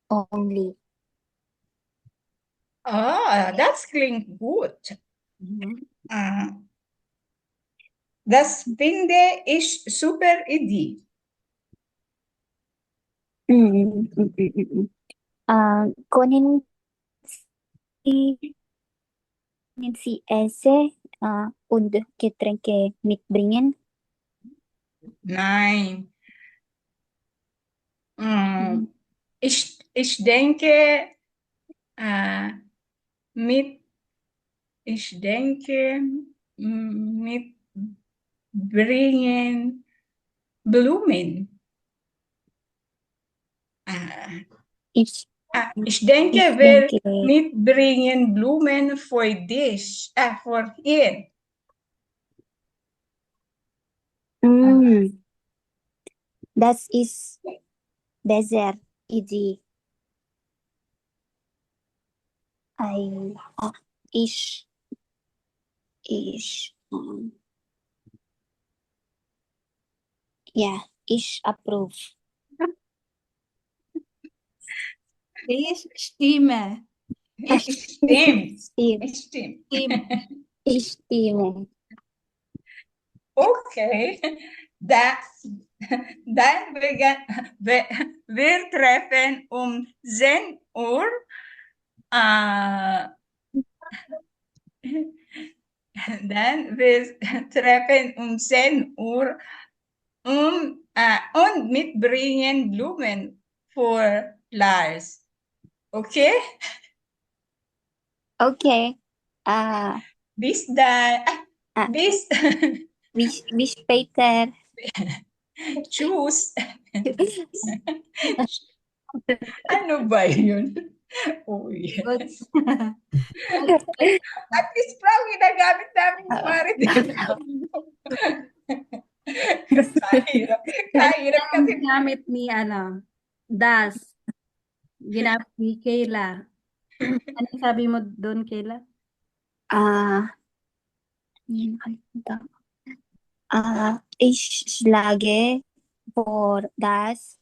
only. Das klingt gut. Das finde ich super Idee. Kunin si Esse und Getränke mitbringen. Nein. Ich denke, mitbringen Blumen. Ich denke, wir mitbringen Blumen für dich, für ihn. Das ist besser Idee. Ich approve. Ich stimme. Ich stimme. Okay, dann wir treffen um 10 Uhr. Dann wir treffen um 10 Uhr und mitbringen Blumen für Lars. Okay? Okay. Bis dann. Bis später. Tschüss. Ano ba yun? Uy. At least proud ginagamit namin yung Marites. Kahirap kasi. Ginamit ni Das. Ginamit ni Kayla. Ano sabi mo doon, Kayla? Ich schlage vor, dass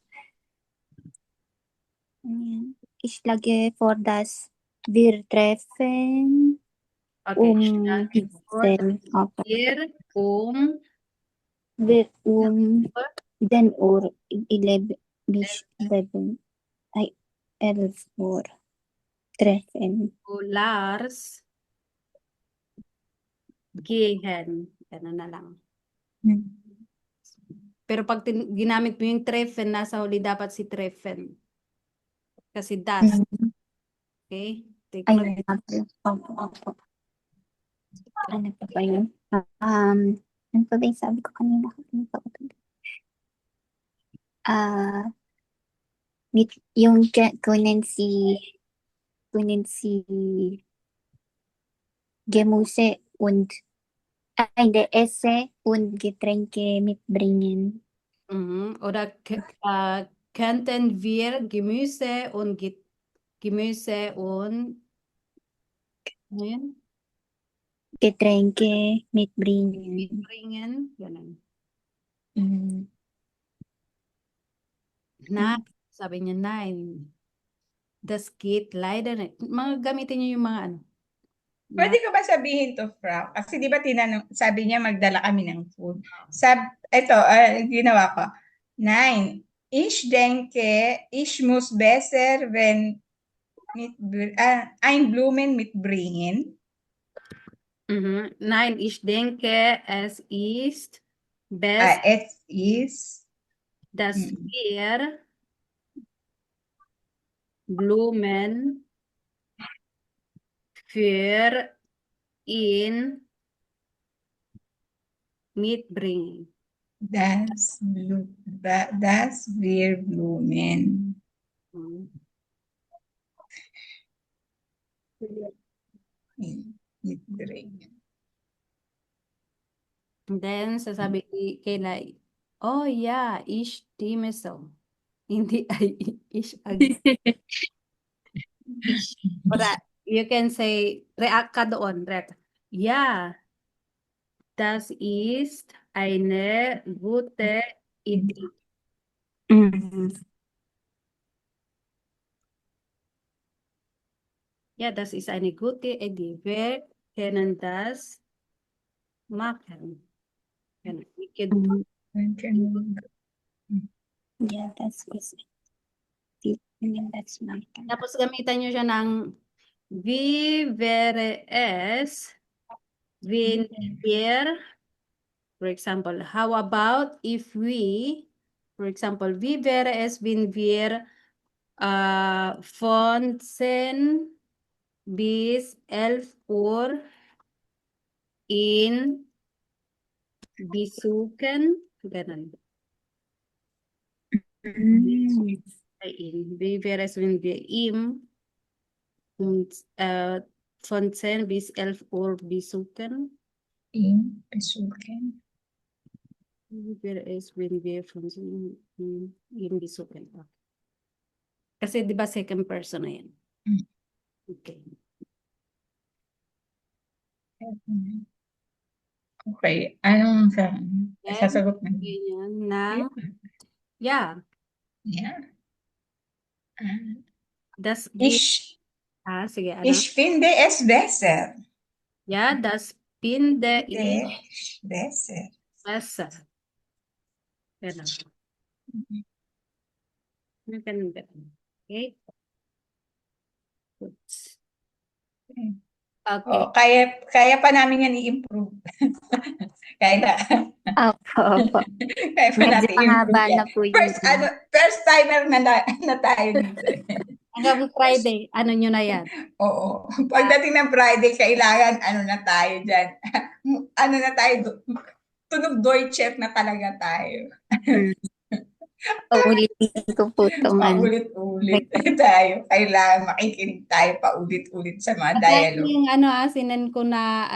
wir treffen Okay, um schlage vor, wir 10 Uhr, 11 Uhr treffen. Lars gehen. Ganun na lang. Pero pag ginamit mo yung treffen, nasa huli dapat si treffen. Kasi das. Okay? Take note. Ano pa ba yun? Ano pa ba yung sabi ko kanina? Yung kunin si Gemüse und Esse und Getränke mitbringen. Oder könnten wir Gemüse und Getränke mitbringen. Ganun. Na, sabi niya, nein. Das geht leider nicht. Gamitin niyo yung mga ano. Pwede ko ba sabihin to, Frau? Kasi di ba sabi niya magdala kami ng food. Ginawa ko. Nein, ich denke, ich muss besser, wenn ein Blumen mitbringen. Nein, ich denke, es ist besser, dass wir Blumen für ihn mitbringen. Dass wir Blumen mitbringen. And then, sasabi Kayla, oh yeah, ich stimme so. Hindi ay ich agree. Oder you can say, react ka doon, Red. Ja, das ist eine gute Idee. Ja, das ist eine gute Idee. Wir können das machen. We can do. Yeah, that's easy. I think that's my turn. Tapos gamitan nyo siya ng vivere es, venir. For example, how about if we, for example, vivere es venir Fonsen bis 11 Uhr in besuchen. Ganun. Wie wäre es, wenn wir ihm und von 10 bis 11 Uhr besuchen? Besuchen. Wie wäre es, wenn wir von ihm besuchen? Kasi di ba second person na yan? Okay. Okay. Anong sasagot na? Ganyan na. Yeah. Yeah. Das Ich, sige, ano? ich finde es besser. Ja, das finde ich Besser. besser. Ganun. Ganun. Okay? Good. Okay. Oh, kaya pa namin yan i-improve. Kaya Opo. kaya pa Medyo natin i-improve mahaba yan. na po yun. First timer na tayo dito. Hanggang Friday, ano nyo na yan? Oo. Pagdating ng Friday, kailangan na tayo dyan. Na tayo, tunog Deutsche na talaga tayo. Paulitin ko po itong Paulit-ulit tayo. Kailangan makikinig tayo paulit-ulit sa mga dialogue. Yung sinend ko na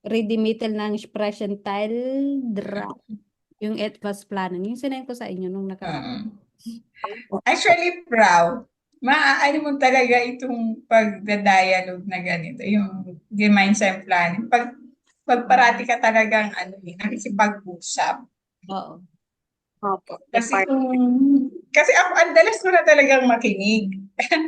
Redimittel ng Sprachenteil 3. Yung etwas planen. Yung sinend ko sa inyo nung nakaraan. Actually, proud. Maaano mo talaga itong pagda-dialogue na ganito, yung gemeinsam planning. Pagparati ka talagang nakikipag-usap. Oo. Opo. Kasi ako, ang dalas ko na talagang makinig.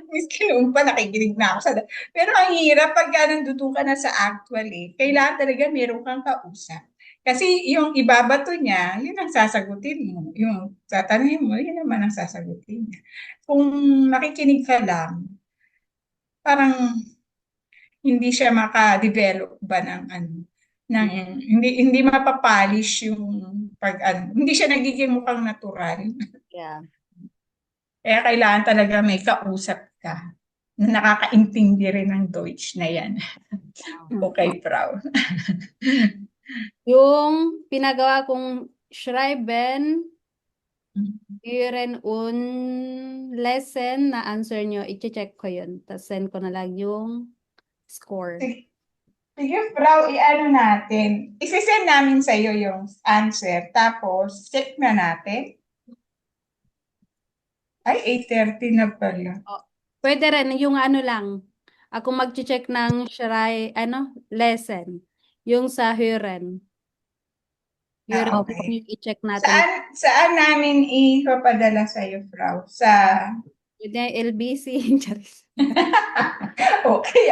Miski noon pa nakikinig na ako pero ang hirap pagka nanduto ka na sa actually, kailangan talaga meron kang kausap. Kasi yung ibabato niya, yun ang sasagutin mo. Yung tatanungin mo, yun naman ang sasagutin niya. Kung nakikinig ka lang, parang hindi siya maka-develop ba ng hindi mapapolish yung hindi siya nagiging mukhang natural. Yeah. Kaya kailangan talaga may kausap ka na nakakaintindi rin ng Deutsch na yan. Okay, proud. Yung pinagawa kong schreiben, hören und lesen na answer nyo, i-check ko yun. Tapos send ko na lang yung score. Sige, Frau, natin. Isisend namin sa iyo yung answer. Tapos, check na natin. Ay, 8:30 na pala. Pwede rin, yung lang. Ako mag-check ng lesson. Yung sa hören. Okay. I-check natin. Saan namin ipapadala sa iyo, Frau? Sa LBC. Okay,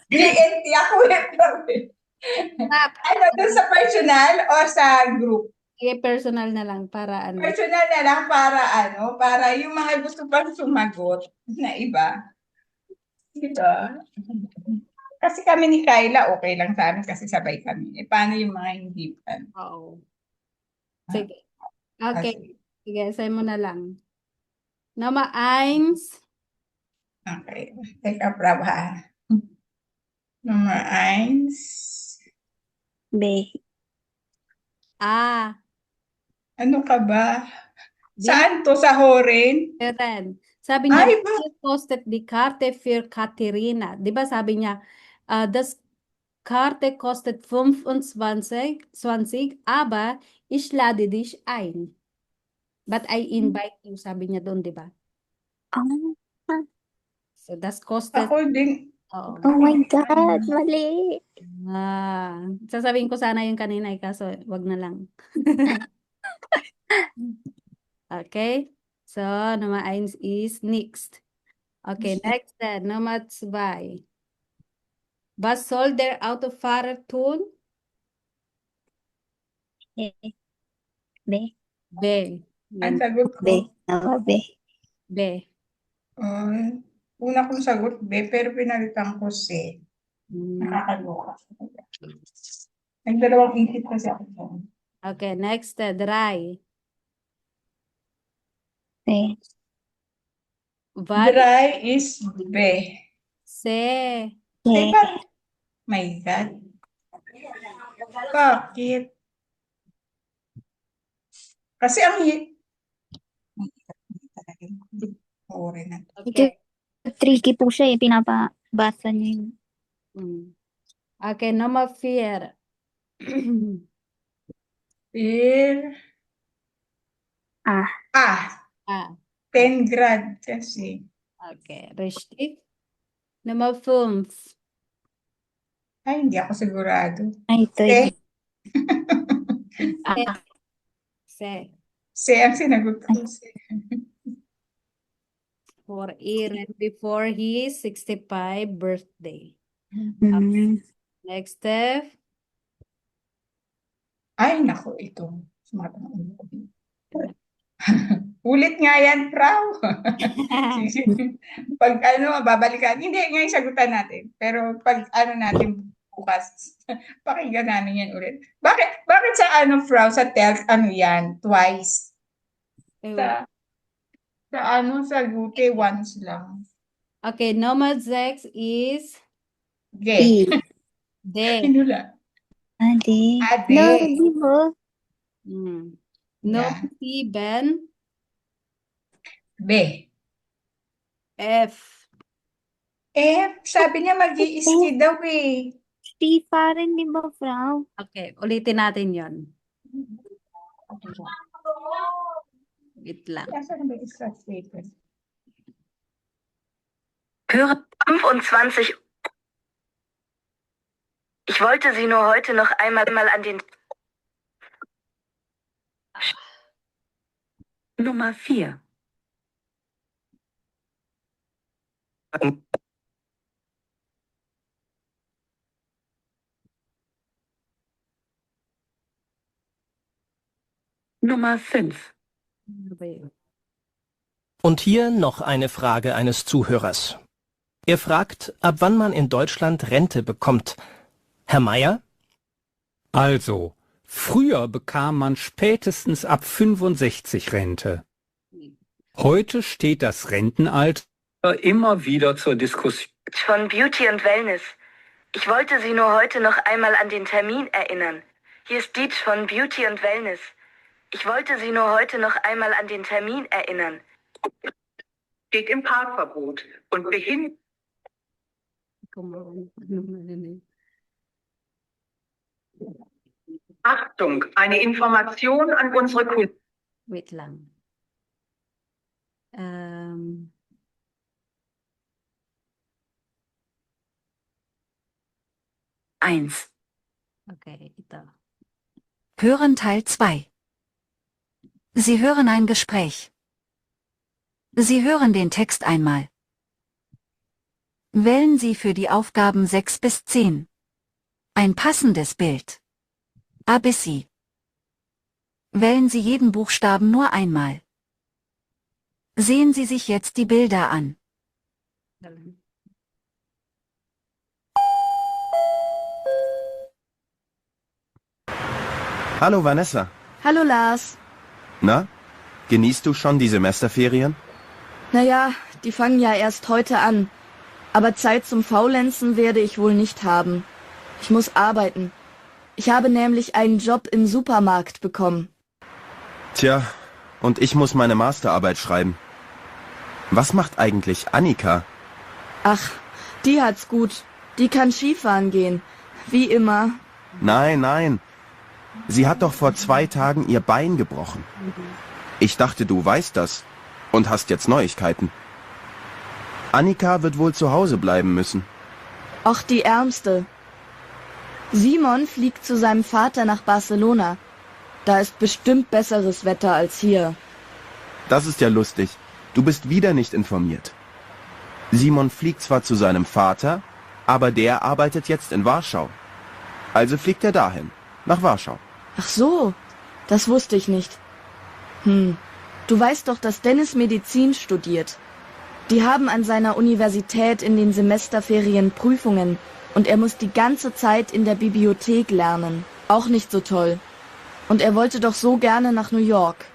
BNT ako doon sa personal o sa group? Personal na lang para Personal na lang para yung mga gusto pang sumagot na iba. Diba? Kasi kami ni Kyla, okay lang sa amin kasi sabay kami. Paano yung mga hindi pa? Oo. Sige. Okay. Sige, say mo na lang. Nummer 1. Okay. Teka, Prab, ha? Nummer 1. B. Ano ka ba? Saan to? Sa Horen? Sabi niya, kostet die Karte für Katerina. Di ba sabi niya, das Karte kostet 25, aber ich lade dich ein. But I invite you, sabi niya doon, di ba? So, das kostet... Ako din. Oh my God, mali. Sasabihin ko sana yung kanina, kaso wag na lang. Okay? So, Nummer 1 is next. Okay, next then, Nummer 2. Was soll der Autofahrer tun? B. B. Ang sagot ko. B. B. B. Una kong sagot, B, pero pinalitan ko C. Hmm. Nakakaloka. Nagdalawang isip kasi ako dyan. Okay, next, dry. C. Vad? Dry is B. C. C. My God. Bakit? Kasi ang Okay. Tricky po siya eh. Pinapabasa niya yun. Okay, number 4. Fear. Ah. Ah. 10 grad kasi. Okay, richtig. Nummer 5. Ay, hindi ako sigurado. Ay, ito C. yun. Ah. C. C ang sinagot ko. C. For Aaron before his 65 birthday. Mm. Next step. Ay, naku, ito. Ulit nga yan, Frau. Pag babalikan. Hindi, ngayon sagutan natin. Pero pag natin bukas, pakinggan namin yan ulit. Bakit sa Frau, sa TELC, yan, twice? Sa Gute, once lang. Okay, number 6 is G. D. Hinula. Ade. Ade. No, di ba? Number 7. B. F. F, sabi niya mag-i-ski daw eh. Stifa rin, di ba, Frau? Okay, ulitin natin yon. Wait lang. Höre 25. Ich wollte Sie nur heute noch einmal an den... Nummer 4. Nummer 5. Und hier noch eine Frage eines Zuhörers. Er fragt, ab wann man in Deutschland Rente bekommt. Herr Meier? Also, früher bekam man spätestens ab 65 Rente. Heute steht das Rentenalter immer wieder zur Diskussion. Von Beauty und Wellness. Ich wollte Sie nur heute noch einmal an den Termin erinnern. Hier ist Dietz von Beauty und Wellness. Ich wollte Sie nur heute noch einmal an den Termin erinnern. Steht im Parkverbot und behindert. Achtung, eine Information an unsere Kunden. Wait lang. 1. Okay, ito. Hören Teil 2. Sie hören ein Gespräch. Sie hören den Text einmal. Wählen Sie für die Aufgaben 6 bis 10 ein passendes Bild. A bis I. Wählen Sie jeden Buchstaben nur einmal. Sehen Sie sich jetzt die Bilder an. Hallo Vanessa. Hallo Lars. Na, genießt du schon die Semesterferien? Naja, die fangen ja erst heute an. Aber Zeit zum Faulenzen werde ich wohl nicht haben. Ich muss arbeiten. Ich habe nämlich einen Job im Supermarkt bekommen. Tja, und ich muss meine Masterarbeit schreiben. Was macht eigentlich Annika? Ach, die hat's gut. Die kann Skifahren gehen. Wie immer. Nein, nein. Sie hat doch vor 2 Tagen ihr Bein gebrochen. Ich dachte, du weißt das und hast jetzt Neuigkeiten. Annika wird wohl zu Hause bleiben müssen. Auch die Ärmste. Simon fliegt zu seinem Vater nach Barcelona. Da ist bestimmt besseres Wetter als hier. Das ist ja lustig. Du bist wieder nicht informiert. Simon fliegt zwar zu seinem Vater, aber der arbeitet jetzt in Warschau. Also fliegt er dahin, nach Warschau. Ach so, das wusste ich nicht. Du weißt doch, dass Dennis Medizin studiert. Die haben an seiner Universität in den Semesterferien Prüfungen und er muss die ganze Zeit in der Bibliothek lernen. Auch nicht so toll. Und er wollte doch so gerne nach New York.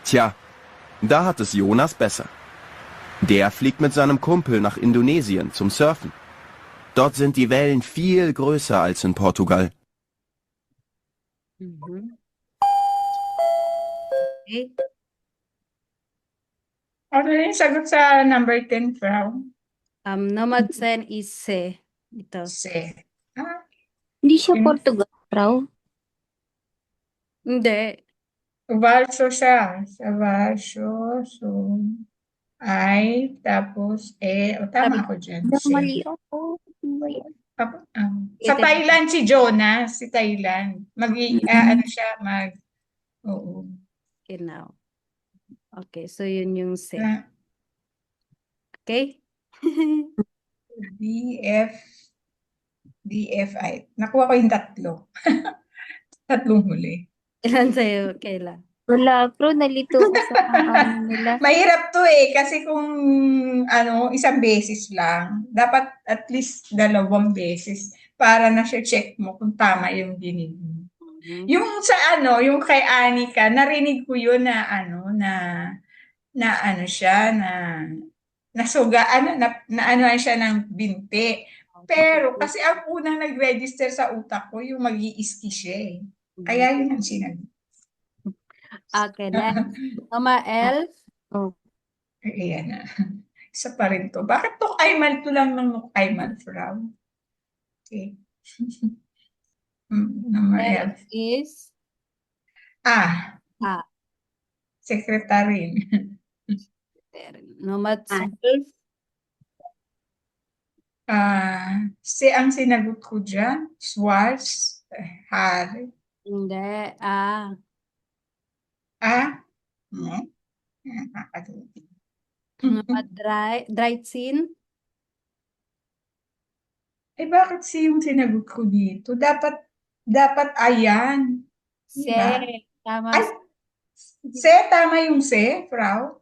Tja, da hat es Jonas besser. Der fliegt mit seinem Kumpel nach Indonesien zum Surfen. Dort sind die Wellen viel größer als in Portugal. Okay. Ano yung sagot sa number 10, Frau? Number 10 is C. Ito. C. Hindi siya Portugal, Frau. Hindi. Valso siya. Sa valso, so, I, tapos E. O, tama ako dyan. C. Mali ako. Ano ba yan? Sa Thailand si Jonas, si Thailand. Ano siya, oo. Genau. Okay, so yun yung C. Okay? DFI. Nakuha ko yung tatlo. Tatlong huli. Ilan sa'yo, Kayla? Wala, Pro, nalito ko sa nila. Mahirap to kasi kung isang beses lang, dapat at least 2 beses para na siya check mo kung tama yung dinig mo. Yung sa yung kay Anika, narinig ko yun na siya, nasuga, na siya ng binti. Pero kasi ang unang nag-register sa utak ko, yung mag-i-iski siya Kaya yun ang sinabi. Okay, next. Number L. Ayan na. Isa pa rin to. Bakit Nukayman? Ito lang ng Nukayman, Frau. Okay. Number L. Is? Secretary. Number 12. Si ang sinagot ko dyan, Schwartz, Harry. Hindi, Number 13. Bakit si yung sinagot ko dito? Dapat ayan. Tama. Tama yung Frau?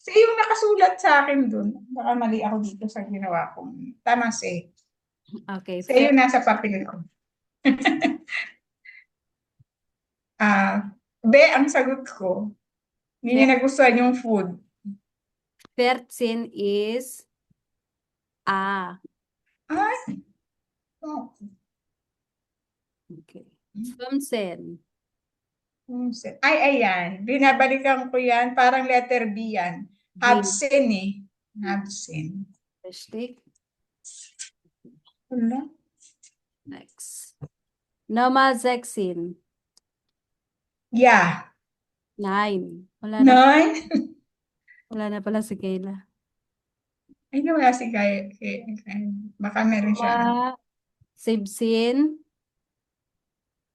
Yung nakasulat sa akin dun. Baka mali ako dito sa ginawa ko. Tama Okay. Yung nasa papel ko. B ang sagot ko. Hindi niya nagustuhan yung food. 13 is A. Okay. Swimsen. Ayan. Binabalikan ko yan. Parang letter B yan. Absent Absent. Stick. Wala. Next. Number 16. Yeah. 9. Wala 9? Wala na pala si Kayla. Ay, wala si Kay. Baka meron siya. 17.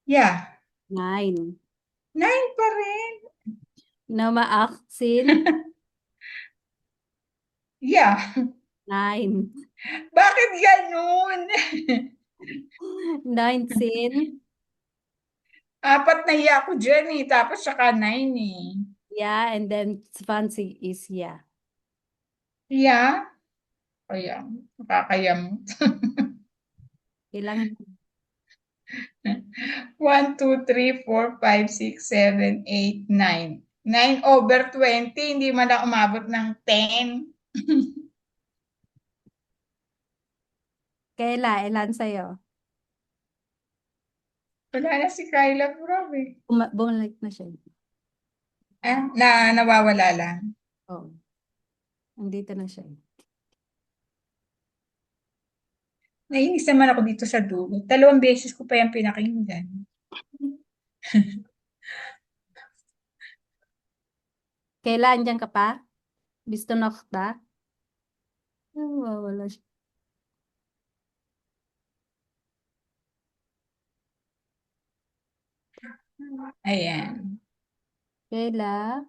Yeah. 9. 9 pa rin. Number 18. Yeah. 9. Bakit ganun? 19. 4 na iya ako dyan tapos saka 9 Yeah, and then fancy is yeah. Yeah? Kaya, nakakayam. Ilang? 1, 2, 3, 4, 5, 6, 7, 8, 9. 9 over 20, hindi man na umabot ng 10. Kayla, ilan sa'yo? Wala na si Kyla, probe. Bumalik na siya. Nawawala lang. Oo. Andito na siya. Nainis naman ako dito sa dulo. 2 beses ko pa yung pinakinggan. Kayla, andyan ka pa? Gusto na kita? Wala siya. Ayan. Kayla?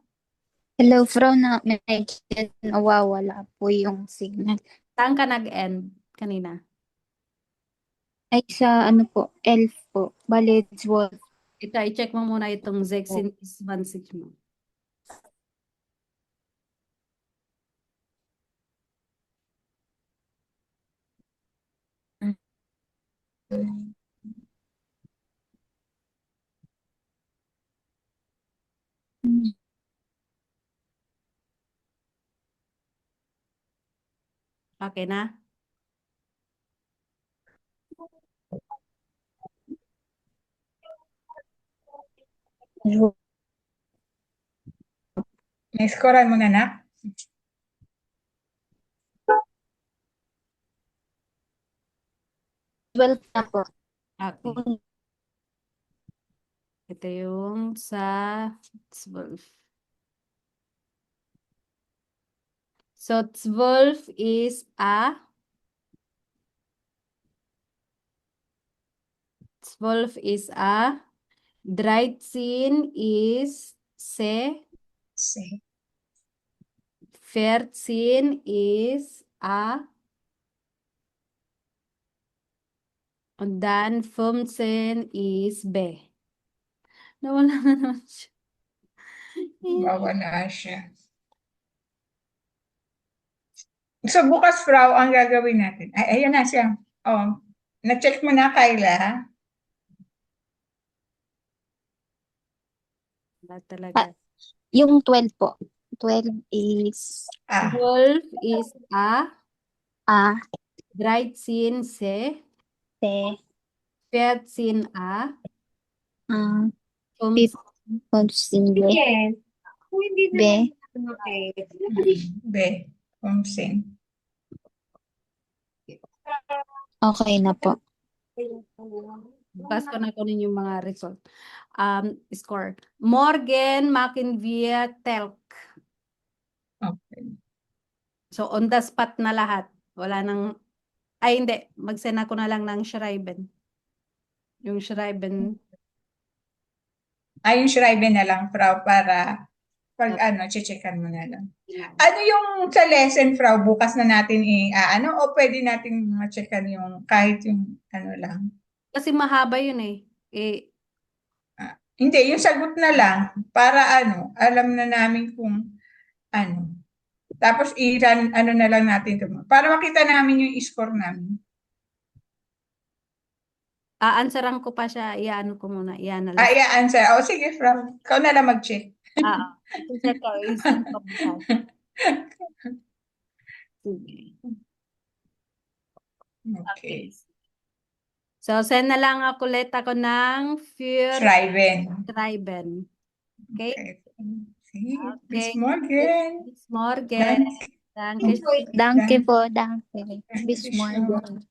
Hello, Frau, medyo nawawala po yung signal. Saan ka nag-end kanina? Ay, sa po, ELF po. Bale, Wolf. Ito, i-check mo muna itong Zexin is 1.6 mo. Okay na? Na-scorean mo na, anak? Well na po. Okay. Ito yung sa 12. So 12 is a 13 is se, 14 is a, and then 15 is b. Nawala na naman siya. Mawala siya. So, bukas, Frau, ang gagawin natin. Ay, ayan na siya. Oh, na-check mo na, Kyla? Wala talaga. Yung 12 po. 12 is 12 is a, a, 13 se, se, 14 a, 15 be, B. Kumsin. okay na po. Bukas ko na kunin yung mga result. Score. Morgan Makinvia Telk. Okay. So, on the spot na lahat. Wala nang, ay hindi, mag-send ako na lang ng Schreiben. Yung Schreiben. Ay, yung Schreiben na lang, Frau, para pag checkan mo na lang. Ano yung sa lesson, Frau, bukas na natin o pwede natin ma-checkan yung kahit yung lang? Kasi mahaba yun eh. Hindi, yung sagot na lang para alam na namin kung Tapos i-run na lang natin ito. Para makita namin yung score namin. Answeran ko pa siya. Iano ko muna. I-analyze. I-answer. Sige, Frau. Ikaw na lang mag-check. Check ko. I-send ko bukas. Sige. Okay. So, send na lang ako ulit ako ng Schreiben. Okay? Bis morgen. Bis morgen. Danke po, danke. Bis morgen.